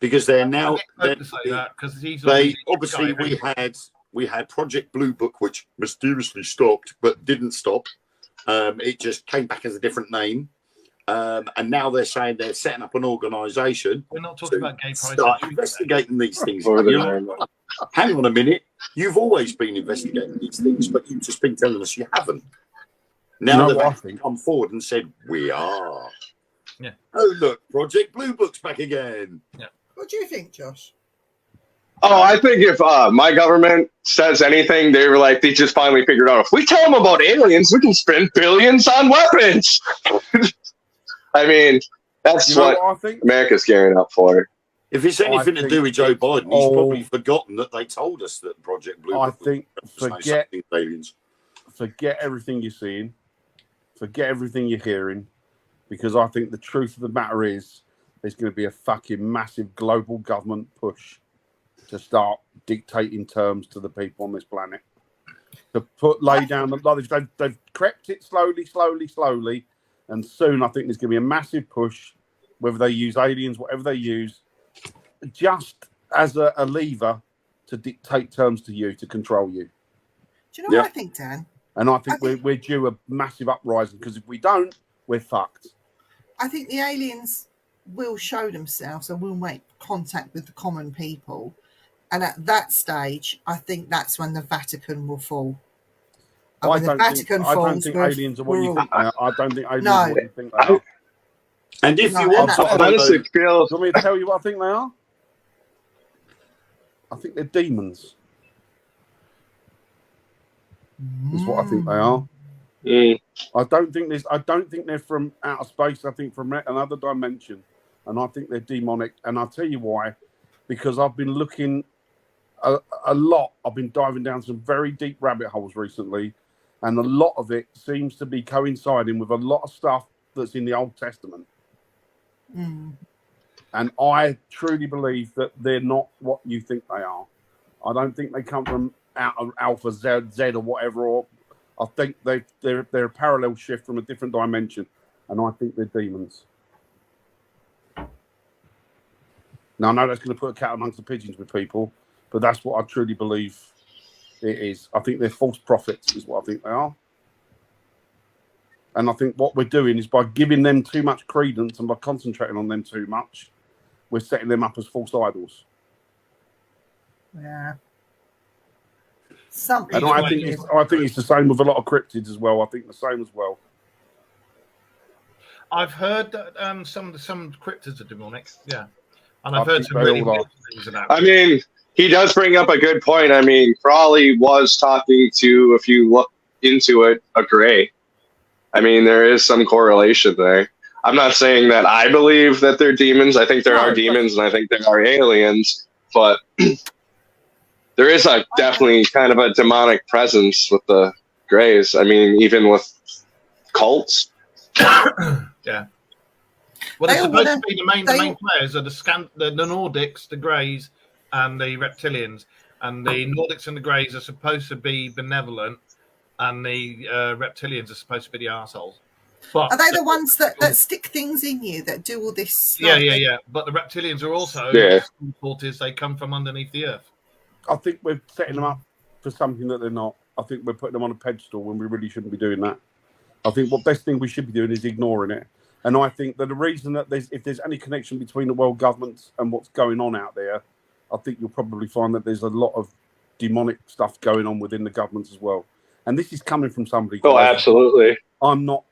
Because they're now... I to say that because he's They obviously we had Project Blue Book, which mysteriously stopped, but didn't stop. It just came back as a different name. And now they're saying they're setting up an organisation. We're not talking about gay pride. Start investigating these things. Over You there. know, hang on a minute. You've always been investigating these things, but you've just been telling us you haven't. Now You know they've what I actually think? come forward and said, we are. Yeah. Oh, look, Project Blue Book's back again. What do you think, Josh? Oh, I think if my government says anything, they were like, they just finally figured out if we tell them about aliens, we can spend billions on weapons. I mean, that's You know what what I think? America's gearing up for. If it's anything to think do with Joe it's Biden, he's all- probably forgotten that they told us that Project Blue I Book was think saying forget something with aliens. forget everything you're seeing, forget everything you're hearing, because I think the truth of the matter is there's going to be a fucking massive global government push to start dictating terms to the people on this planet. To lay down the they've crept it slowly, and soon I think there's going to be a massive push, whether they use aliens, whatever they use, just as a lever to dictate terms to you, to control you. Do you know Yeah. what I think, Dan? And I think we're due a massive uprising, because if we don't, we're fucked. I think the aliens will show themselves and will make contact with the common people. And at that stage, I think that's when the Vatican will fall. And when the Vatican I don't falls, think we're- aliens are what you we're think they are. I don't think aliens No. are what you think they are. And if No, you and want that- to I follow honestly those, feel Do you want me to tell you what I think they are? I think they're demons. Is what I think they are. I don't think they're from outer space. I think from another dimension, and I think they're demonic. And I'll tell you why, because I've been looking a lot. I've been diving down some very deep rabbit holes recently, and a lot of it seems to be coinciding with a lot of stuff that's in the Old Testament. Mm. And I truly believe that they're not what you think they are. I don't think they come from out of Alpha Z or whatever. Or I think they're a parallel shift from a different dimension, and I think they're demons. Now I know that's going to put a cat amongst the pigeons with people, but that's what I truly believe it is. I think they're false prophets, is what I think they are. And I think what we're doing is by giving them too much credence and by concentrating on them too much, we're setting them up as false idols. Yeah. Some And people I think it's the same with a lot of cryptids as well. I think the same as well. I've heard that some cryptids are demonic. Yeah, and I I've heard think some they really all are. weird things about. I mean, he does bring up a good point. I mean, Crawley was talking to, if you look into it, a gray. I mean, there is some correlation there. I'm not saying that I believe that they're demons. I think there are demons, and I think there are aliens. But there is a definitely kind of a demonic presence with the Greys. I mean, even with cults. Yeah. Well, They they're all supposed wanna- to be the main players are the Nordics, the Greys, and the Reptilians. And the Nordics and the Greys are supposed to be benevolent, and the Reptilians are supposed to be the arseholes. But Are they the ones that stick things in you, that do all this? yeah. But the Reptilians are also Yeah. the fault is they come from underneath the earth. I think we're setting them up for something that they're not. I think we're putting them on a pedestal when we really shouldn't be doing that. I think what best thing we should be doing is ignoring it. And I think that the reason that if there's any connection between the world governments and what's going on out there, I think you'll probably find that there's a lot of demonic stuff going on within the governments as well. And this is coming from somebody. Oh, absolutely. I'm not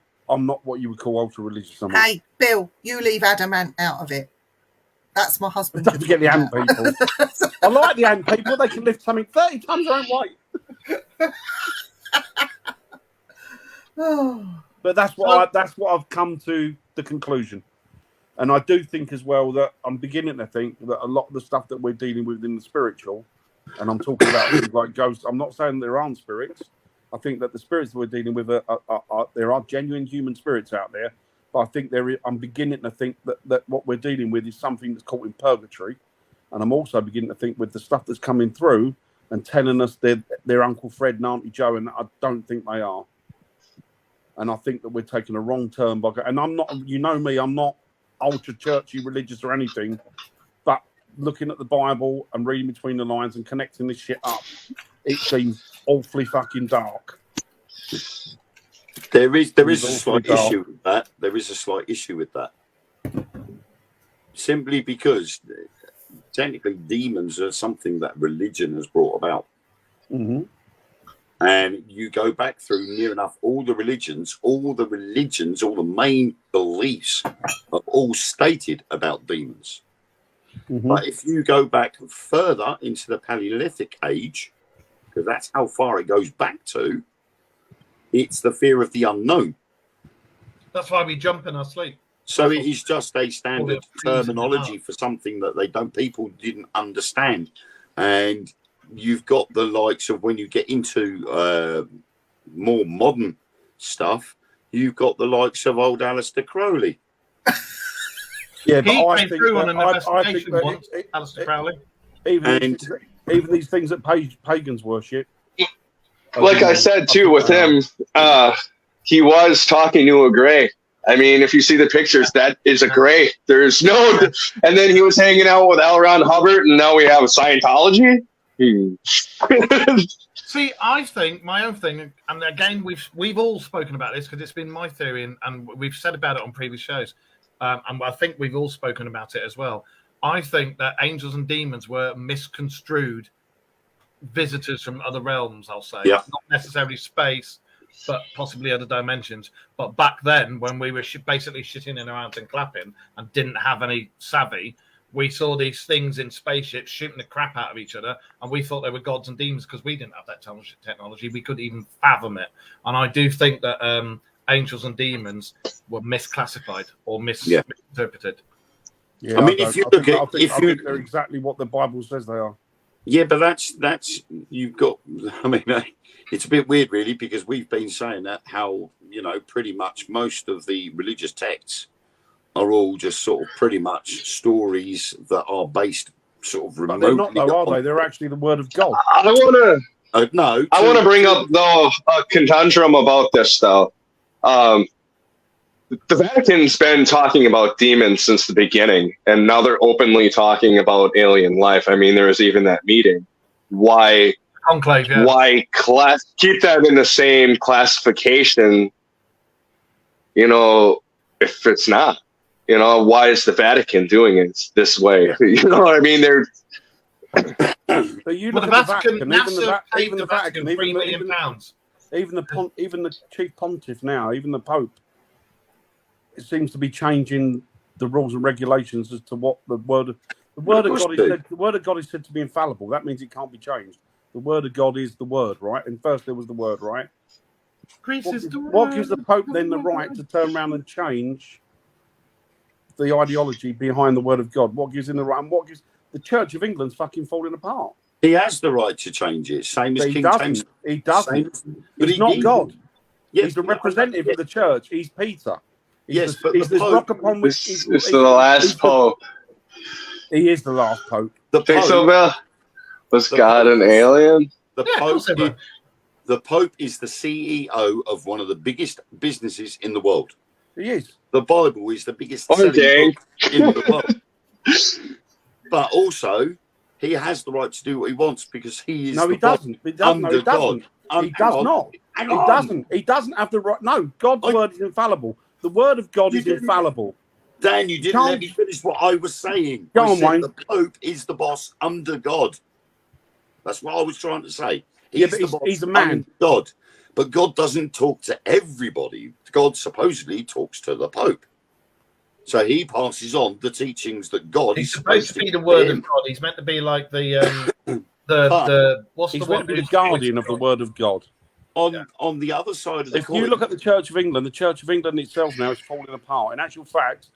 what you would call ultra religious. Hey, Bill, you leave Adamant out of it. That's my husband. Don't forget the ant people. I like the ant people. They can lift something 30 tons their own weight. Oh, But that's what I've come to the conclusion. And I do think as well that I'm beginning to think that a lot of the stuff that we're dealing with in the spiritual, and I'm talking about things like ghosts, I'm not saying there aren't spirits. I think that the spirits that we're dealing with there are genuine human spirits out there But I think I'm beginning to think that what we're dealing with is something that's caught in purgatory. And I'm also beginning to think with the stuff that's coming through and telling us they're Uncle Fred and Auntie Joe, and I don't think they are. And I think that we're taking a wrong turn by. And I'm not, you know me, I'm not ultra churchy, religious or anything, but looking at the Bible and reading between the lines and connecting this shit up, it seems awfully fucking dark. There is a slight issue with that. There is a slight issue with that. Simply because technically demons are something that religion has brought about. Mm-hmm. And you go back through near enough all the religions, all the main beliefs are all stated about demons. Mm-hmm. But if you go back further into the Paleolithic age, because that's how far it goes back to, it's the fear of the unknown. That's why we jump in our sleep. So it is just a standard terminology for something that people didn't understand. And you've got the likes of, when you get into more modern stuff, you've got the likes of old Aleister Crowley. Yeah, but He I came think through on an I think investigation that once, Aleister Crowley. even these things that pagans worship. Like I said too, with him, he was talking to a Grey. I mean, if you see the pictures, that is a Grey. There's no, and then he was hanging out with L. Ron Hubbard, and now we have Scientology. See, I think my own thing, and again, we've all spoken about this because it's been my theory, and we've said about it on previous shows, and I think we've all spoken about it as well. I think that angels and demons were misconstrued visitors from other realms, I'll say. Yeah. Not necessarily space, but possibly other dimensions. But back then, when we were basically shitting in our hands and clapping and didn't have any savvy, we saw these things in spaceships shooting the crap out of each other, and we thought they were gods and demons because we didn't have that technology. We couldn't even fathom it. And I do think that angels and demons were misclassified or misinterpreted. Yeah, I mean, if you look at, I think they're exactly what the Bible says they are. Yeah, but that's you've got. I mean, it's a bit weird, really, because we've been saying that how pretty much most of the religious texts are all just sort of pretty much stories that are based sort of remotely. But they're not, though, are they? They're actually the word of God. I want to. No, I want to bring up though a conundrum about this though. The Vatican's been talking about demons since the beginning, and now they're openly talking about alien life. I mean, there was even that meeting. Why? Conclave, yeah. Why keep that in the same classification? If it's not, why is the Vatican doing it this way? You know what I mean? They're. But you look Well, at the Vatican, NASA paid even the the Vatican, Vatican £3 million. even the chief pontiff now, even the Pope, it seems to be changing the rules and regulations as to what the word of God is said. The word of God is said to be infallible. That means it can't be changed. The word of God is the word, right? And first there was the word, right? What gives the Pope then the right to turn around and change the ideology behind the word of God? What gives him the right? And what gives the Church of England's fucking falling apart? He has the right to change it, same as King James. He doesn't. But He's not God. Yes, He's the representative of the church. He's Peter. Yes, but he's the this Pope, rock upon which It's the last Pope. He is the last Pope. the Think so, Pope, Bill? Was The God Pope- an alien? the Yeah, of course they were. The Pope is the CEO of one of the biggest businesses in the world. He is. The Bible is the biggest Okay. selling book in the world. But also, he has the right to do what he wants because he is. No, he doesn't. He doesn't. No, under he doesn't. God. He does not. Hang He on. doesn't. He doesn't have the right. No, God's word is infallible. The word of God You is didn't- infallible. Dan, you didn't Can't- let me finish what I was saying. Go I on, said Wayne. the Pope is the boss under God. That's what I was trying to say. Yeah, but the boss he's a man. under God. But God doesn't talk to everybody. God supposedly talks to the Pope. So he passes on the teachings that God He's is supposed to be the word of God. He's meant to be like the what's He's the meant one? to be the guardian of the word of God. On the other side of the If coin. you look at the Church of England itself now is falling apart. In actual fact,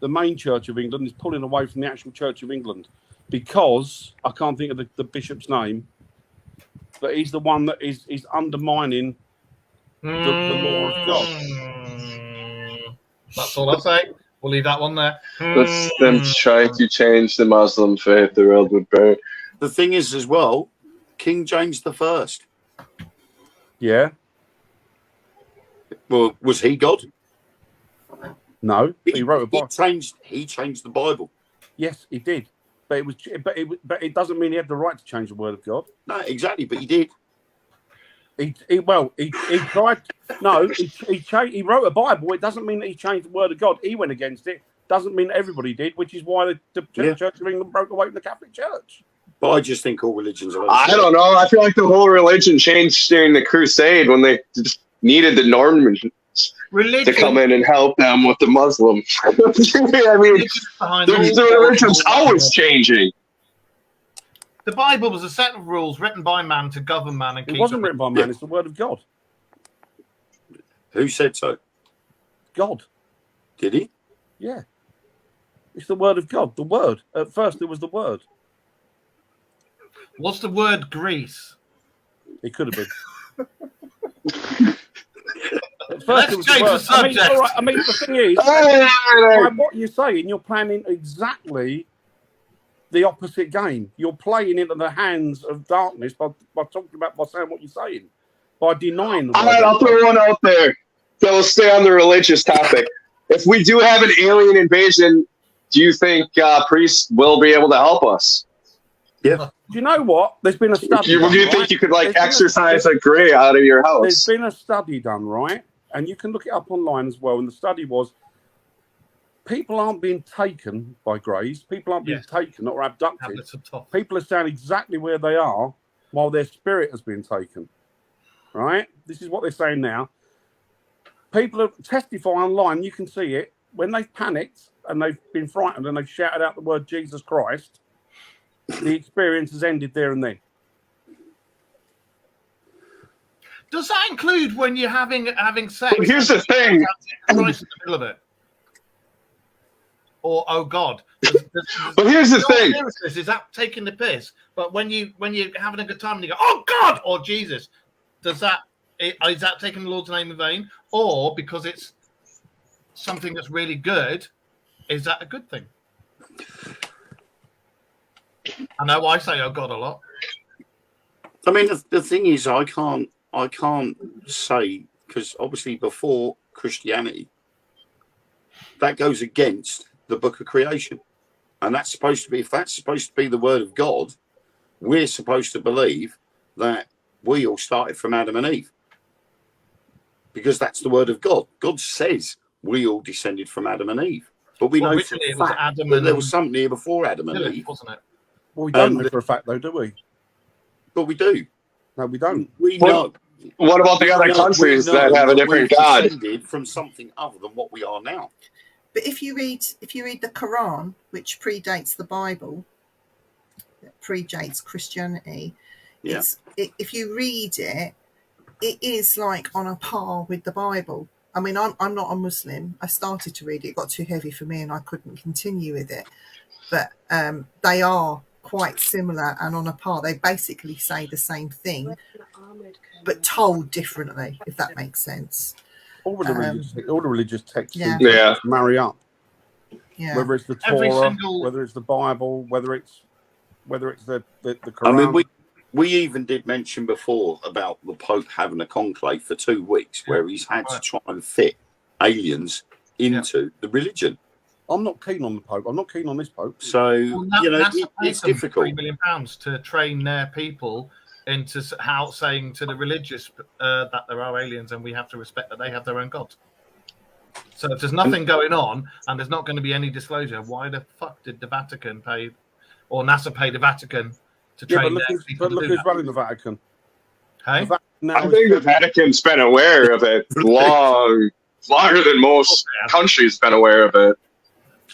the main Church of England is pulling away from the actual Church of England because I can't think of the bishop's name, but he's the one that is undermining the law of God. That's all I'll say. We'll leave that one there. That's them trying to change the Muslim faith. The world would burn. The thing is, as well, King James I. Yeah. Well, was he God? No. He wrote a Bible. He changed the Bible. Yes, he did. But it doesn't mean he had the right to change the word of God. No, exactly, but he did. He tried. No, he wrote a Bible. It doesn't mean that he changed the word of God. He went against it. Doesn't mean that everybody did, which is why the Church of England broke away from the Catholic Church. But I just think all religions are. I don't know. I feel like the whole religion changed during the Crusade when they just needed the Normans to come in and help them with the Muslims. I mean, the religion's always changing. The Bible was a set of rules written by man to govern man and keep. It wasn't written by man. It's the word of God. Who said so? God. Did he? Yeah. It's the word of God. The word. At first, it was the word. What's the word Greece? It could have been. At first, Let's change the subject. I mean, the thing is, by what you're saying, you're planning exactly the opposite game. You're playing into the hands of darkness by saying what you're saying, by denying the All right, I'll throw one out there. So we'll stay on the religious topic. If we do have an alien invasion, do you think priests will be able to help us? Yeah. Do you know what? There's been a study. Do you think you could exercise a gray out of your house? There's been a study done, right? And you can look it up online as well. And the study was, people aren't being taken by greys. People aren't being taken or abducted. People are staying exactly where they are while their spirit has been taken. Right? This is what they're saying now. People are testifying online. You can see it. When they've panicked and they've been frightened and they've shouted out the word Jesus Christ, the experience has ended there and then. Does that include when you're having sex? Well, here's the thing. Christ in the middle of it. Or oh God. But here's the thing. Is that taking the piss? But when you're having a good time and you go, oh God, or Jesus, is that taking the Lord's name in vain? Or because it's something that's really good, is that a good thing? I know I say oh God a lot. I mean, the thing is, I can't say, because obviously before Christianity, that goes against the book of creation. And that's supposed to be, if that's supposed to be the word of God, we're supposed to believe that we all started from Adam and Eve. Because that's the word of God. God says we all descended from Adam and Eve. But we know for a fact that there was something here before Adam and Eve. Wasn't it? Well, we don't know for a fact, though, do we? But we do. No, we don't. We know. What about the other countries that have a different God? Descended from something other than what we are now. But if you read the Quran, which predates the Bible, predates Christianity, if you read it, it is like on a par with the Bible. I mean, I'm not a Muslim. I started to read it. It got too heavy for me and I couldn't continue with it. But they are quite similar and on a par. They basically say the same thing, but told differently, if that makes sense. All the religious texts marry up. Yeah. Whether it's the Torah, whether it's the Bible, whether it's the Quran. I mean, we even did mention before about the Pope having a conclave for 2 weeks where he's had to try and fit aliens into the religion. I'm not keen on the Pope. I'm not keen on this Pope. So, it's difficult. £3 million to train their people into saying to the religious that there are aliens and we have to respect that they have their own God. So if there's nothing going on and there's not going to be any disclosure, why the fuck did the Vatican pay, or NASA pay the Vatican to train their people? But look who's running the Vatican. Hey? I think the Vatican's been aware of it longer than most countries been aware of it.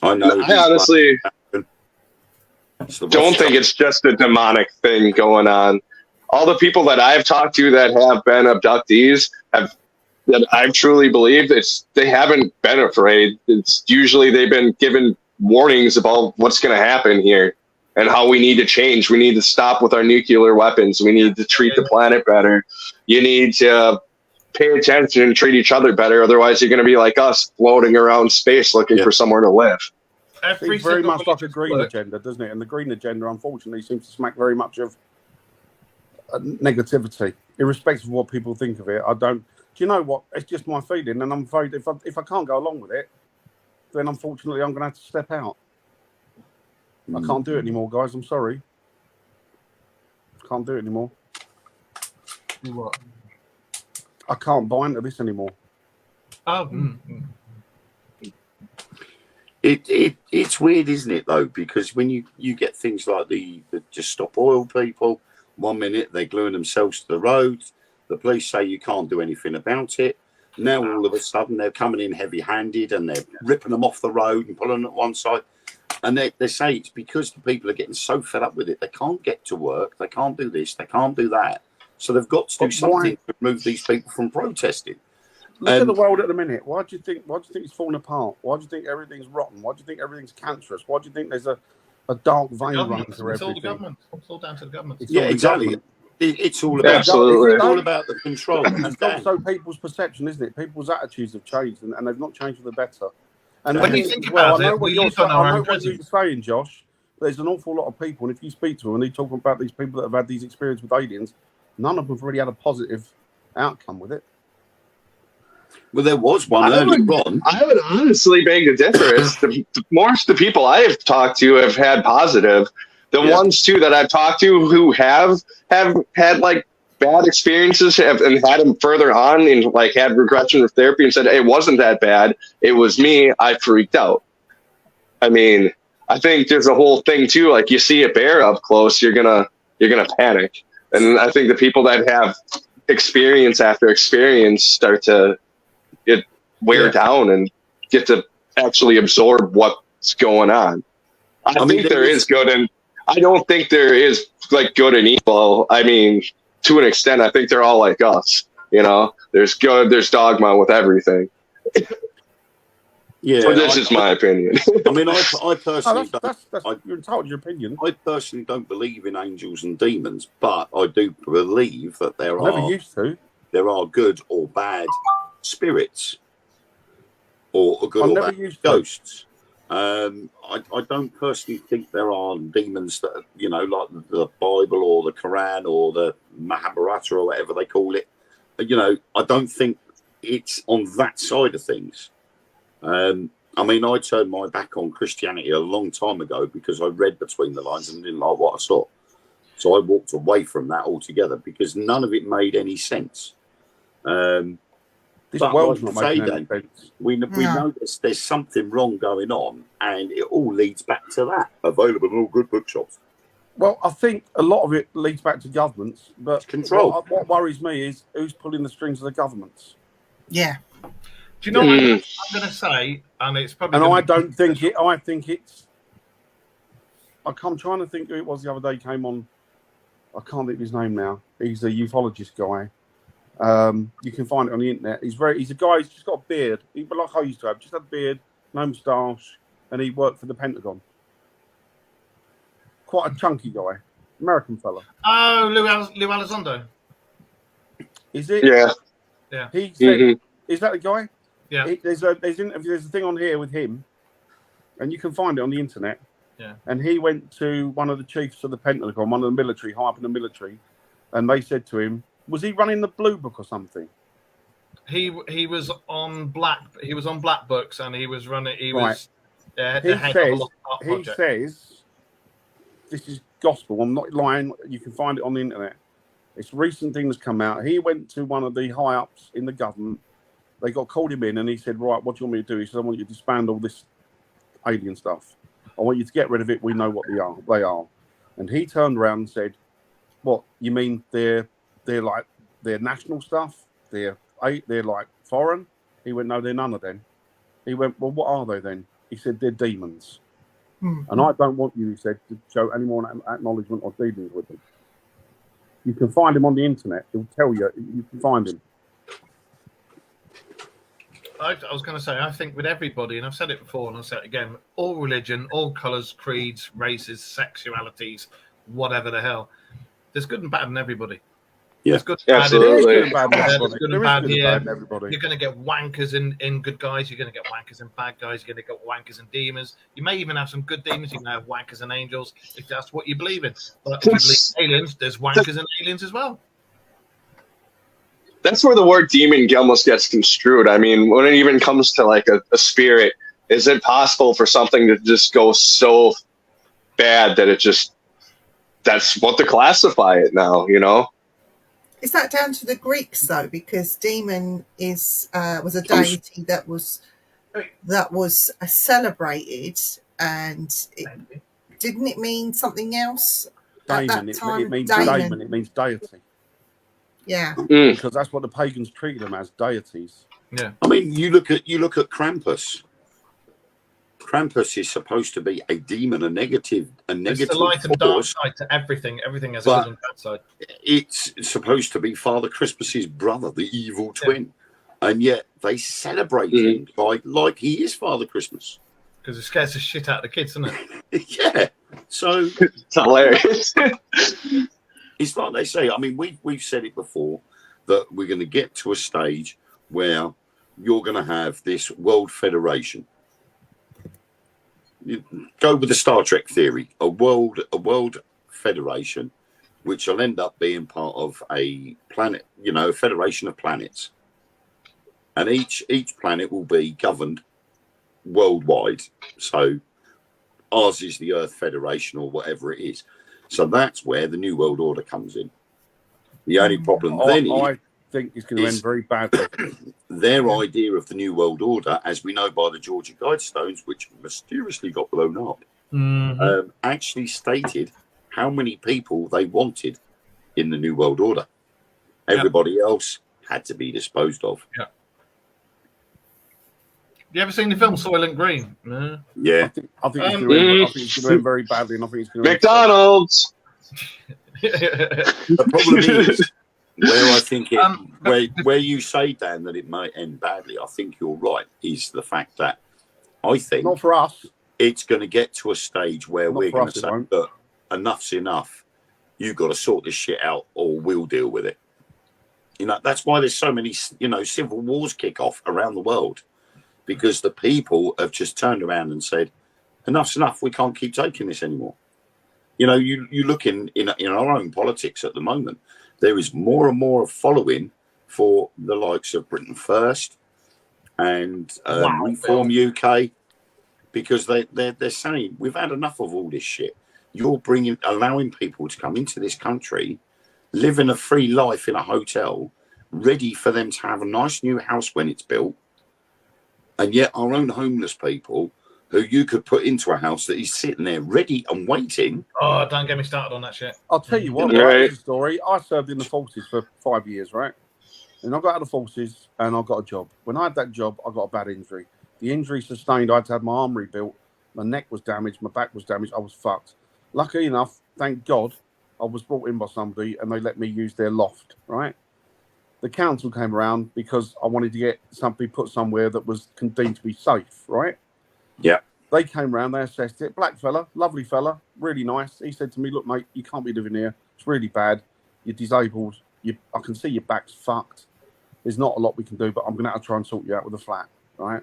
I know. I honestly don't think it's just a demonic thing going on. All the people that I've talked to that have been abductees that I've truly believed they haven't been afraid. It's usually they've been given warnings about what's going to happen here and how we need to change. We need to stop with our nuclear weapons. We need to treat the planet better. You need to pay attention and treat each other better. Otherwise, you're going to be like us, floating around space looking for somewhere to live. Every It's very single much like a religious green book- agenda, doesn't it? And the green agenda, unfortunately, seems to smack very much of negativity, irrespective of what people think of it. I don't. Do you know what? It's just my feeling, and I'm afraid if I can't go along with it, then unfortunately I'm going to have to step out. I can't do it anymore, guys. I'm sorry. Can't do it anymore. What? I can't buy into this anymore. Oh, It's weird, isn't it, though? Because when you get things like the Just Stop Oil people, 1 minute they're gluing themselves to the road, the police say you can't do anything about it. Now all of a sudden they're coming in heavy-handed and they're ripping them off the road and pulling them at one side. And they say it's because the people are getting so fed up with it, they can't get to work, they can't do this, they can't do that. So they've got to do something to remove these people from protesting. Look at the world at the minute. Why do you think it's falling apart? Why do you think everything's rotten? Why do you think everything's cancerous? Why do you think there's a dark vein running through it's all the everything? government. It's all down to the government. It's Yeah, all the exactly. government. It's all about Absolutely. It's all about the control. It's also people's perception, isn't it? People's attitudes have changed, and they've not changed for the better. And When the you thing think is, well, about I know it, what we you're live on our I know own what prison. you're saying, Josh. There's an awful lot of people, and if you speak to them and they talk about these people that have had these experiences with aliens, none of them have really had a positive outcome with it. Well, there was one I earlier would- on. I would honestly beg to differ. Most of the people I have talked to have had positive. The Yeah. ones too that I've talked to who have had like bad experiences and had them further on and like had regression therapy and said, "Hey, it wasn't that bad. It was me. I freaked out." I mean, I think there's a whole thing too. Like you see a bear up close, you're gonna panic. And I think the people that have experience after experience start to get wear down and get to actually absorb what's going on. I mean, think there is good, and I don't think there is like good and evil. I mean, to an extent, I think they're all like us. You know, there's good, there's dogma with everything. Yeah, But this is my opinion. I mean, I No, personally that's I- you're entitled to your opinion. I personally don't believe in angels and demons, but I do believe that I never used to. there are good or bad spirits, or good I or never bad used to. ghosts. I don't personally think there are demons that, you know, like the Bible or the Quran or the Mahabharata or whatever they call it. You know, I don't think it's on that side of things. I mean, I turned my back on Christianity a long time ago because I read between the lines and didn't like what I saw. So I walked away from that altogether because none of it made any sense. This But world's like not you making say, any Dan, sense. we No. know there's something wrong going on, and it all leads back to that. Available in all good bookshops. Well, I think a lot of it leads back to governments, but It's control. What worries me is who's pulling the strings of the governments. Yeah. Do you know what I'm going to say? And it's probably. And gonna I be don't think it. I think it's. I'm trying to think who it was the other day came on. I can't think of his name now. He's a ufologist guy. You can find it on the internet. He's a guy. He's just got a beard. But like I used to have, just had a beard, no moustache, and he worked for the Pentagon. Quite a chunky guy, American fella. Oh, Lou Elizondo. Is it? Yeah. He said, Mhm. "Is that the guy?" Yeah. There's a thing on here with him, and you can find it on the internet. Yeah. And he went to one of the chiefs of the Pentagon, one of the military, high up in the military, and they said to him, "Was he running the Blue Book or something?" He was on Black Books, and he was running. He Right. was the He head says, of a art he project. says, this is gospel. I'm not lying. You can find it on the internet. It's a recent thing that's come out. He went to one of the high ups in the government. They called him in, and he said, "Right, what do you want me to do?" He said, "I want you to disband all this alien stuff. I want you to get rid of it. We know what they are." And he turned around and said, "What, you mean they're like they're national stuff? They're like foreign?" He went, "No, they're none of them." He went, "Well, what are they then?" He said, "They're demons." And I don't want you, he said, to show any more acknowledgement or dealings with them. You can find him on the internet. He'll tell you. You can find him. I was going to say, I think with everybody, and I've said it before, and I'll say it again, all religion, all colours, creeds, races, sexualities, whatever the hell, there's good and bad in everybody. There's good Yeah, and bad in There is absolutely. good and bad in There's everybody. good and There is bad good and here. bad in everybody. You're going to get wankers in good guys. You're going to get wankers in bad guys. You're going to get wankers and demons. You may even have some good demons. You may have wankers and angels if that's what you believe in. But if you believe in aliens, there's wankers and aliens as well. That's where the word demon almost gets construed. I mean, when it even comes to like a spirit, is it possible for something to just go so bad that it just, that's what to classify it now, you know? Is that down to the Greeks though? Because demon was a deity that was celebrated, and didn't it mean something else at Daemon. that time? It means Daemon. daemon. It means deity. Yeah. Because that's what the pagans treated them as, deities. Yeah. I mean, you look at Krampus. Krampus is supposed to be a demon, a negative There's the light and dark force. side to everything. Everything has a But- good and bad side. It's supposed to be Father Christmas's brother, the evil twin, and yet they celebrate him like he is Father Christmas. Because it scares the shit out of the kids, doesn't it? Yeah. So It's hilarious. it's like they say. I mean, we've said it before that we're going to get to a stage where you're going to have this World Federation. You go with the Star Trek theory, a world federation, which will end up being part of a planet, a federation of planets, and each planet will be governed worldwide. So ours is the Earth Federation or whatever it is. So that's where the New World Order comes in. The only problem then I think it's going to end very badly. their idea of the New World Order, as we know by the Georgia Guidestones, which mysteriously got blown up, actually stated how many people they wanted in the New World Order. Everybody else had to be disposed of. Yeah. You ever seen the film Soylent Green? No. Yeah. I think it's going to end very badly, and I think it's going to McDonald's. The problem is where I think where you say, Dan, that it might end badly, I think you're right, is the fact that I think not for us. it's going to get to a stage where Not we're for going us, to it say, won't. look, enough's enough. You've got to sort this shit out or we'll deal with it. That's why there's so many, civil wars kick off around the world, because the people have just turned around and said, enough's enough. We can't keep taking this anymore. You look in our own politics at the moment, there is more and more following for the likes of Britain First and Reform UK, because they're saying we've had enough of all this shit. You're allowing people to come into this country, living a free life in a hotel, ready for them to have a nice new house when it's built, and yet our own homeless people, who you could put into a house that is sitting there ready and waiting. Oh, don't get me started on that shit. I'll tell you what, Right. here's a story. I served in the forces for 5 years, right? And I got out of the forces and I got a job. When I had that job, I got a bad injury. The injury sustained, I had to have my arm rebuilt. My neck was damaged, my back was damaged, I was fucked. Luckily enough, thank God, I was brought in by somebody and they let me use their loft, right? The council came around because I wanted to get something put somewhere that was deemed to be safe, right? Yeah. They came round, they assessed it. Black fella, lovely fella, really nice. He said to me, look, mate, you can't be living here. It's really bad. You're disabled. I can see your back's fucked. There's not a lot we can do, but I'm going to have to try and sort you out with a flat, right?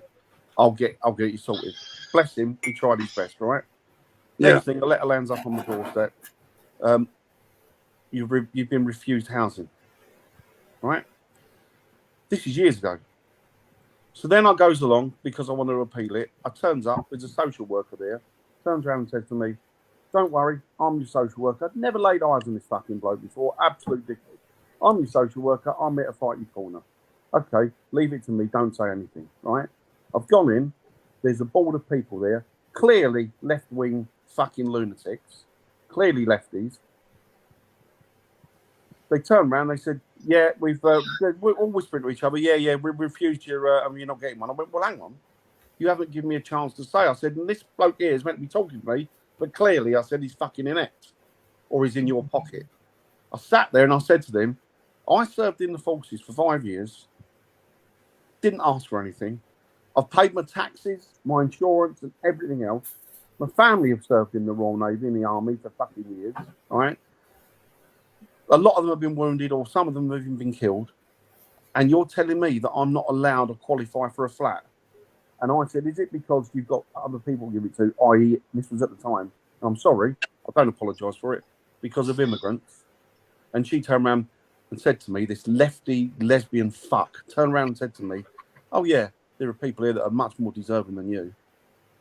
I'll get you sorted. Bless him. He tried his best, right? Yeah. Next thing, a letter lands up on the doorstep. You've been refused housing, right? This is years ago. So then I goes along because I want to appeal it. I turns up, there's a social worker there, turns around and says to me, don't worry, I'm your social worker. I've never laid eyes on this fucking bloke before. Absolute dickhead. I'm your social worker. I'm here to fight your corner. Okay, leave it to me. Don't say anything, right? I've gone in. There's a board of people there, clearly left-wing fucking lunatics, clearly lefties. They turned around, they said, yeah, we're all whispering to each other, yeah, we refused your, you're not getting one. I went, well, hang on. You haven't given me a chance to say. I said, and this bloke here is meant to be talking to me, but clearly I said he's fucking inept or he's in your pocket. I sat there and I said to them, I served in the forces for 5 years, didn't ask for anything. I've paid my taxes, my insurance and everything else. My family have served in the Royal Navy, in the Army for fucking years, all right? a lot of them have been wounded, or some of them have even been killed. And you're telling me that I'm not allowed to qualify for a flat? And I said, is it because you've got other people to give it to, i.e., this was at the time, and I'm sorry, I don't apologise for it, because of immigrants. And she turned around and said to me, this lefty lesbian fuck, turned around and said to me, oh yeah, there are people here that are much more deserving than you.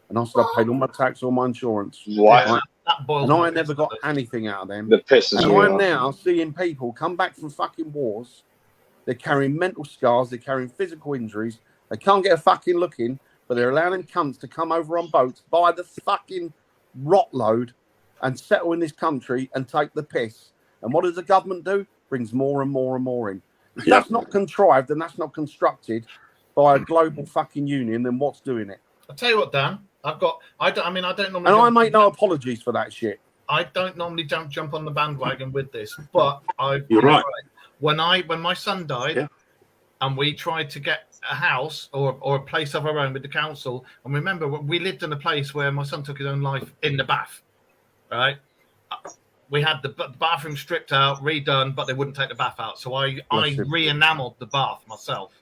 And I said, I paid all my tax, all my insurance. What? Right? That boils And I my never piss. got anything out of them. The pisses And me I'm off. now seeing people come back from fucking wars. They're carrying mental scars. They're carrying physical injuries. They can't get a fucking look in, but they're allowing cunts to come over on boats, buy the fucking rot load, and settle in this country and take the piss. And what does the government do? Brings more and more and more in. If Yeah. that's not contrived and that's not constructed by a global fucking union, then what's doing it? I'll tell you what, Dan. I don't normally. And I jump- make no apologies for that shit. I don't normally jump on the bandwagon with this, but You're right. When my son died, Yeah. and we tried to get a house or a place of our own with the council, and remember we lived in a place where my son took his own life in the bath, right? We had the bathroom stripped out, redone, but they wouldn't take the bath out, so I Yes, re-enameled the bath myself.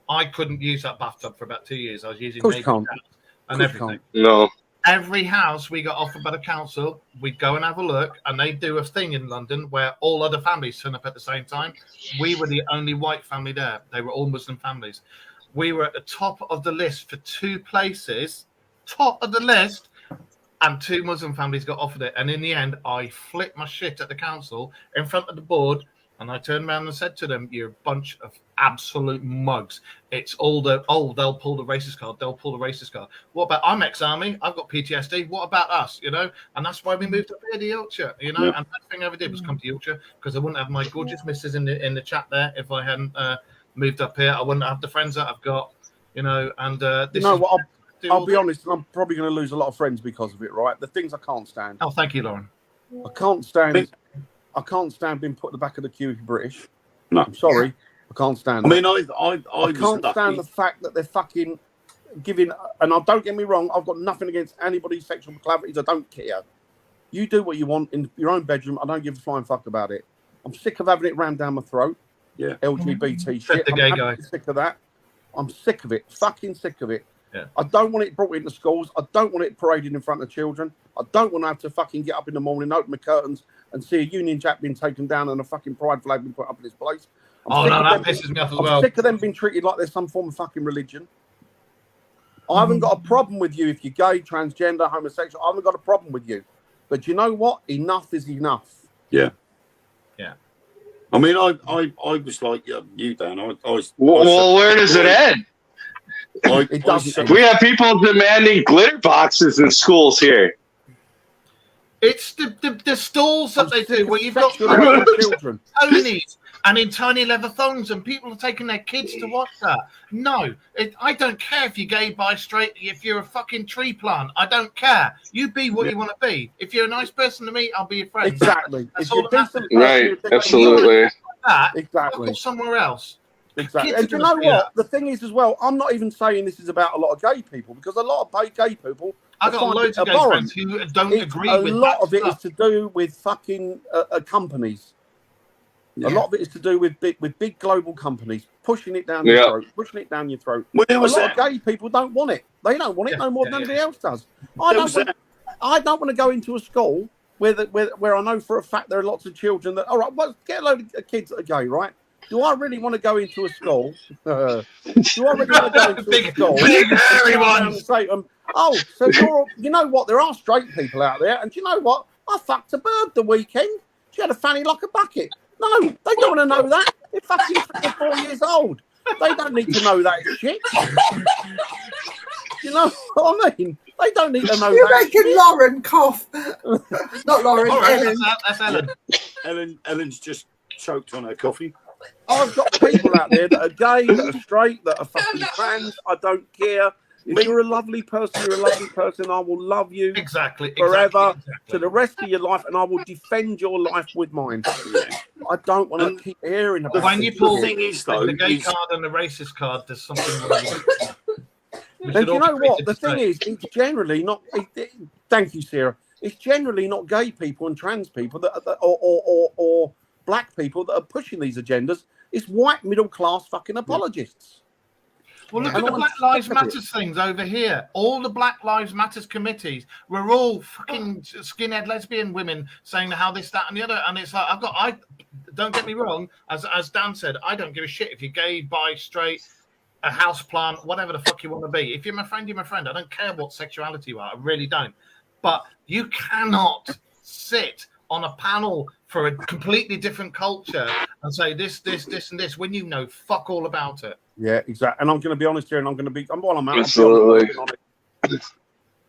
I couldn't use that bathtub for about 2 years. I was using Of course you naked can't. towels Of and course you everything. No. Every house we got offered by the council, we'd go and have a look, and they do a thing in London where all other families turn up at the same time. We were the only white family there. They were all Muslim families. We were at the top of the list for 2 places, top of the list, and 2 Muslim families got offered it. And in the end, I flipped my shit at the council in front of the board, and I turned around and said to them, "You're a bunch of absolute mugs. It's all they'll pull the racist card. They'll pull the racist card. What about, I'm ex-army, I've got PTSD. What about us, you know?" And that's why we moved up here to Yorkshire, you know. Yeah. And the first thing I ever did was come to Yorkshire, because I wouldn't have my gorgeous missus in the chat there if I hadn't moved up here. I wouldn't have the friends that I've got, you know. And this You know is what? do I'll all be the- honest, I'm probably going to lose a lot of friends because of it, right? The things I can't stand. Oh, thank you, Lauren. I can't stand being put at the back of the queue if you're British. No. I'm sorry. I can't stand I that. mean, I I was can't stand lucky. the fact that they're fucking giving, and don't get me wrong, I've got nothing against anybody's sexual proclivities. I don't care. You do what you want in your own bedroom. I don't give a flying fuck about it. I'm sick of having it rammed down my throat. Yeah. LGBT Said shit. the I'm gay guy. absolutely sick of that. I'm sick of it. Fucking sick of it. Yeah. I don't want it brought into schools. I don't want it paraded in front of children. I don't want to have to fucking get up in the morning, open my curtains, and see a Union Jack being taken down and a fucking pride flag being put up in this place. I'm Oh, sick no, of that them- pisses me off as I'm well. sick of them being treated like there's some form of fucking religion. I haven't got a problem with you if you're gay, transgender, homosexual. I haven't got a problem with you. But you know what? Enough is enough. I mean, I was like you, Dan. I Well, where does it end? It doesn't end. We have people demanding glitter boxes in schools here. It's the stalls that I'm they sick do of where you've got sexualising children. ponies and in tiny leather thongs, and people are taking their kids to watch that. No, I don't care if you're gay, bi, straight, if you're a fucking tree plant. I don't care. You be what you want to be. If you're a nice person to me, I'll be your friend. Exactly. That's If you're all that decent, matters. Right, you're a decent absolutely. That, Exactly. go somewhere else. Exactly. Kids And do are you know gonna see what? The thing is, as well, I'm not even saying this is about a lot of gay people, because a lot of gay people I've got find loads it of gay abhorrent. friends who don't It's agree a with lot that of it is stuff. to do with fucking companies. Yeah. A lot of it is to do with big global companies pushing it down your Yeah. throat, pushing it down your throat. Where A was lot of that? gay people don't want it. They don't want it Yeah, no more than yeah, anybody else does. Where was that? I don't want to go into a school where I know for a fact there are lots of children that, all right, well, get a load of kids that are gay, right? Do I really want to go into a school? Do I really want to go into a Big- school? big hairy and ones. say to them, oh, so you know what? There are straight people out there, and do you know what? I fucked a bird the weekend. She had a fanny like a bucket. No, they don't want to know that. They're fucking 3 or 4 years old. They don't need to know that shit. You know what I mean? They don't need to know You're that making shit. Lauren cough. Not Lauren, All right, Ellen. that's Ellen. Ellen's just choked on her coffee. I've got people out there that are gay, that are straight, that are fucking trans. I don't care. If you're a lovely person, you're a lovely person. I will love you Exactly. forever exactly. to the rest of your life, and I will defend your life with mine. I don't want to keep hearing about When you it. pull The thing is, though, the gay is- card and the racist card, there's something wrong. We And should you all know be what? treated The the thing same. is, it's generally not. Thank you, Sarah. It's generally not gay people and trans people that or black people that are pushing these agendas. It's white middle class fucking apologists. Well, look And at the I'm Black Lives sick of it. Matter things over here. All the Black Lives Matters committees were all fucking skinhead lesbian women saying how this, that, and the other. And it's like, I don't get me wrong, as Dan said, I don't give a shit if you're gay, bi, straight, a house plant, whatever the fuck you want to be. If you're my friend, you're my friend. I don't care what sexuality you are. I really don't. But you cannot sit on a panel for a completely different culture and say this, and this when you know fuck all about it. Yeah, exactly. And I'm going to be honest here, and I'm going to be. While I'm out, Absolutely.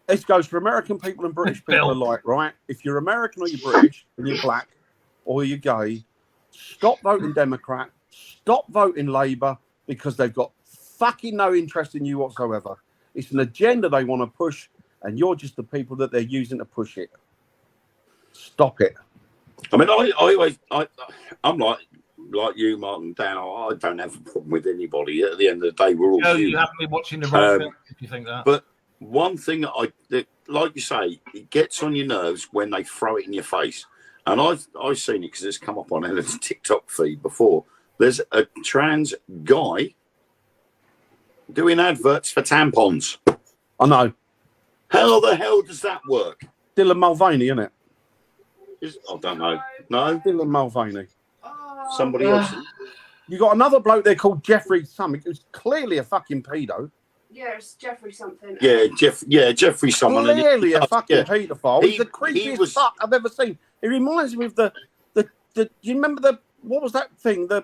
This goes for American people and British people alike, right? If you're American or you're British and you're black or you're gay, stop voting Democrat, stop voting Labour, because they've got fucking no interest in you whatsoever. It's an agenda they want to push, and you're just the people that they're using to push it. Stop it. I mean, I'm like you, Martin, Dan. I don't have a problem with anybody. At the end of the day, we're all No, human. you haven't been watching the road film if you think that. But one thing that like you say, it gets on your nerves when they throw it in your face. And I've seen it because it's come up on Ellen's TikTok feed before. There's a trans guy doing adverts for tampons. I know. How the hell does that work? Dylan Mulvaney, isn't it? I don't know. No, Dylan Mulvaney. somebody else. You got another bloke there called Jeffrey something, who's clearly a fucking pedo. Yeah, it's Jeffrey something. Yeah, Jeffrey someone. Clearly a fucking paedophile. He's the he creepiest was- fuck I've ever seen. It reminds me of the do you remember the, what was that thing? The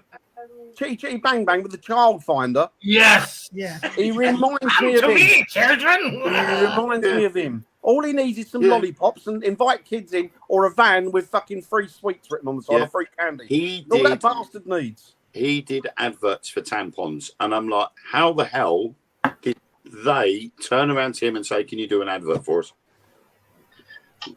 Chitty Chitty Bang Bang with the child finder. Yes. Yeah. He reminds me of To him. me, children. He reminds me of him. All he needs is some lollipops and invite kids in, or a van with fucking free sweets written on the side, Yeah. or free candy. He All that did. bastard needs. He did adverts for tampons, and I'm like, how the hell did they turn around to him and say, "Can you do an advert for us?" He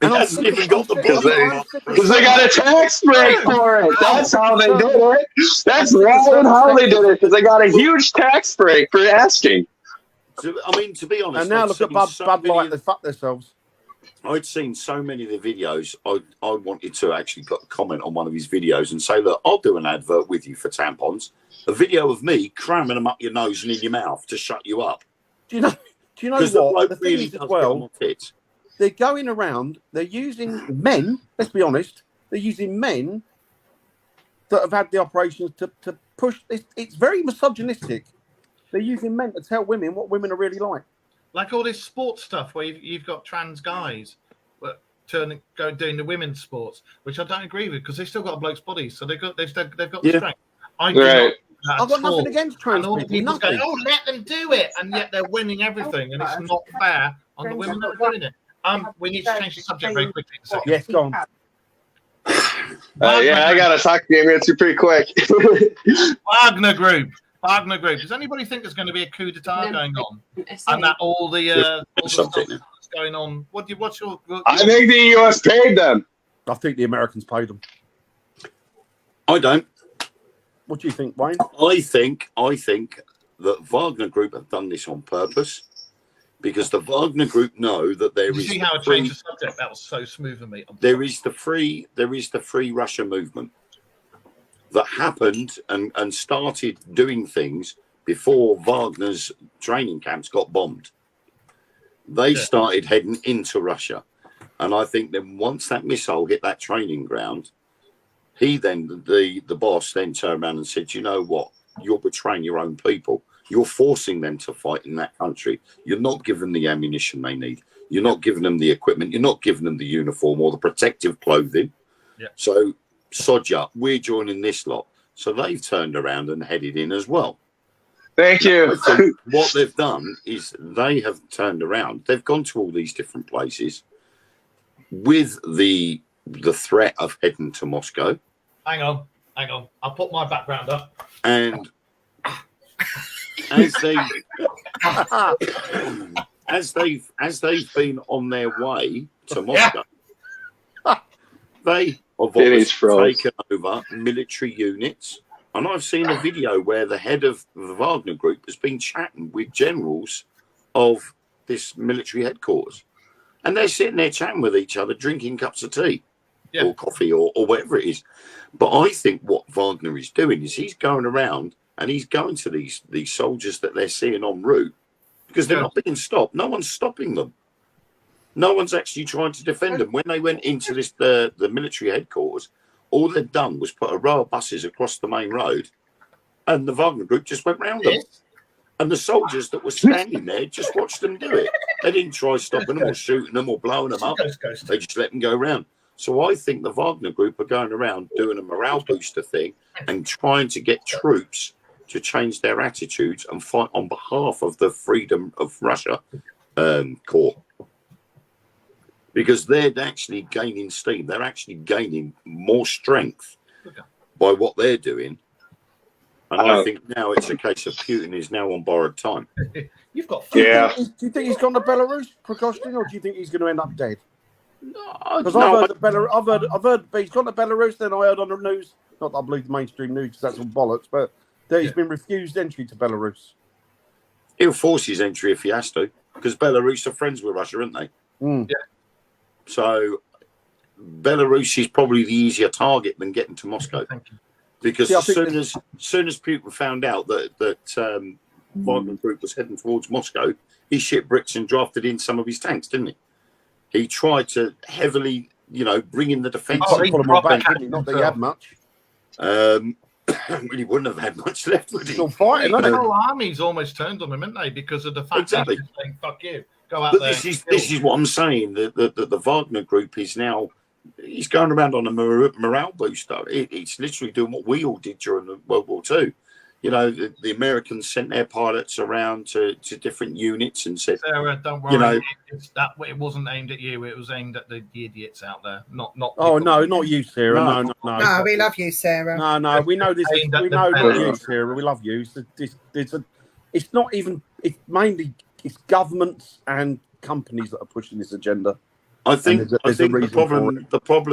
And I'm hasn't sick even of- got the I'm sick of- body. I'm sick of- Because they got a tax break for it. That's how they did it. That's right how they did it. Because they got a huge tax break for asking. I mean, to be honest, And now I'd look at seen Bud so Light, many- they fuck themselves. I'd seen so many of the videos. I wanted to actually put a comment on one of his videos and say, look, I'll do an advert with you for tampons. A video of me cramming them up your nose and in your mouth to shut you up. Do you know Because the what? bloke The thing really is does as get on well, my tits. they're going around, they're using men, let's be honest, they're using men that have had the operations to push. It's very misogynistic. They're using men to tell women what women are really like. Like all this sports stuff where you've got trans guys doing the women's sports, which I don't agree with because they've still got a bloke's body, so they've got the strength. I do Right. not I've got at all. nothing against trans And all the people, people go, nothing. oh, let them do it, and yet they're winning everything, and it's not fair on the women that are doing it. We need to change the subject very quickly. In a second. Yes, go on. Yeah, I got to talk to you answer pretty quick. Wagner Group. Does anybody think there's going to be a coup d'etat going on? And that all the stuff Subject. that's going on. What's your? I think the U.S. paid them. I think the Americans paid them. I don't. What do you think, Wayne? I think that Wagner Group have done this on purpose because the Wagner Group know that there Did you is see how I the free, changed the subject? That was so smooth of me. there is the free Russia movement that happened and started doing things before Wagner's training camps got bombed. They started heading into Russia, and I think then once that missile hit that training ground, he then the boss then turned around and said, "You know what? You're betraying your own people. You're forcing them to fight in that country. You're not giving them the ammunition they need. You're not giving them the equipment. You're not giving them the uniform or the protective clothing. Yeah. So, sod ya, we're joining this lot." So they've turned around and headed in as well. Thank you. So what they've done is they have turned around. They've gone to all these different places with the threat of heading to Moscow. Hang on. I'll put my background up. And as they've been on their way to Moscow, they have It is froze. taken over military units. And I've seen a video where the head of the Wagner Group has been chatting with generals of this military headquarters. And they're sitting there chatting with each other, drinking cups of tea. Yeah. or coffee or whatever it is. But I think what Wagner is doing is he's going around and he's going to these soldiers that they're seeing en route because they're not being stopped. No one's stopping them. No one's actually trying to defend them. When they went into the military headquarters, all they'd done was put a row of buses across the main road, and the Wagner group just went round them. And the soldiers that were standing there just watched them do it. They didn't try stopping them or shooting them or blowing them up. They just let them go around. So I think the Wagner group are going around doing a morale booster thing and trying to get troops to change their attitudes and fight on behalf of the freedom of Russia corps. Because they're actually gaining steam. They're actually gaining more strength by what they're doing. And I think now it's a case of Putin is now on borrowed time. You've got. Yeah. Do you think he's gone to Belarus, Prigozhin, or do you think he's going to end up dead? Because No, I've heard he's gone to Belarus. Then I heard on the news, not that I believe the mainstream news, because that's all bollocks, but that he's been refused entry to Belarus. he'll force his entry if he has to, because Belarus are friends with Russia, aren't they? Mm. Yeah. So Belarus is probably the easier target than getting to Moscow. Thank you. Because See, I as think soon as Putin found out that Wagner Group was heading towards Moscow, he shipped bricks and drafted in some of his tanks, didn't he? He tried to heavily, bring in the defence. Oh, Put him on back, didn't he? Not that he had much. Really wouldn't have had much left, would he? Still fighting, The isn't whole army's almost turned on him, haven't they? Because of the fact Exactly. that he's saying, "Fuck you, go out But there." this is what I'm saying. The Wagner Group is now. He's going around on a morale booster. It's literally doing what we all did during the World War II. The Americans sent their pilots around to different units and said, Sarah, don't worry. know- It wasn't aimed at you. It was aimed at the idiots out there. Not. Oh people. no, not you, Sarah. No. No, we love you, Sarah. No, we know this. Aimed at We the know not Belarus. you, Sarah. We love you. It's not even. It's mainly governments and companies that are pushing this agenda. I think there's a the reason problem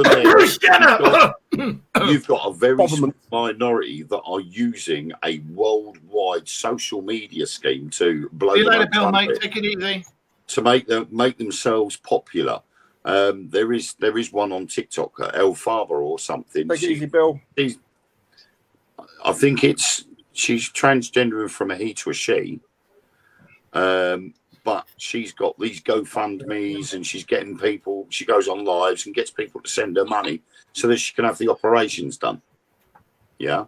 there is Shut you've got a very small Government. minority that are using a worldwide social media scheme to blow See you them later, up Bill, mate. trumpet, Take it easy. to make themselves popular. There is one on TikTok, El Faber or something. Take it easy, Bill. I think she's transgendering from a he to a she. But she's got these GoFundMes and she's getting people, she goes on lives and gets people to send her money so that she can have the operations done. Yeah.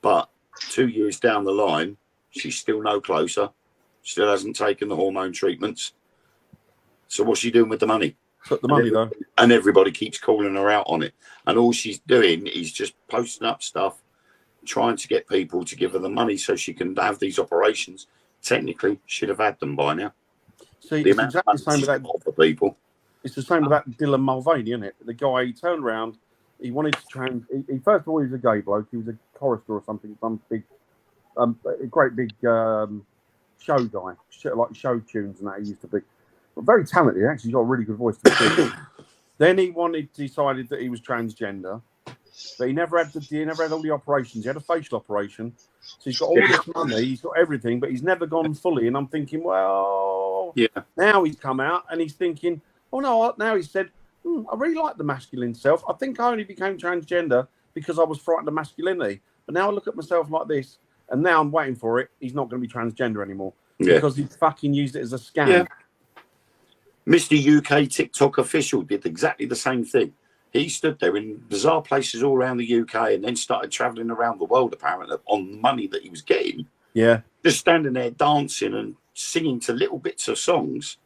But 2 years down the line, she's still no closer. Still hasn't taken the hormone treatments. So what's she doing with the money? Took the money though. And everybody keeps calling her out on it. And all she's doing is just posting up stuff, trying to get people to give her the money so she can have these operations. Technically, she'd have had them by now. See, The it's amount exactly the of same with that. money for people. It's the same with that Dylan Mulvaney, isn't it? The guy, he turned around, he wanted to he first of all, he was a gay bloke. He was a chorister or something, some big, a great big show guy, like show tunes and that he used to be. But very talented, he actually got a really good voice. Then he decided that he was transgender, but he never had all the operations. He had a facial operation. So he's got all this money, he's got everything, but he's never gone fully. And I'm thinking, well, Yeah. now he's come out and he's thinking, oh no, now he said, I really like the masculine self. I think I only became transgender because I was frightened of masculinity. But now I look at myself like this, and now I'm waiting for it. He's not going to be transgender anymore because he fucking used it as a scam. Yeah. Mr. UK TikTok official did exactly the same thing. He stood there in bizarre places all around the UK and then started travelling around the world, apparently, on the money that he was getting. Yeah. Just standing there dancing and singing to little bits of songs,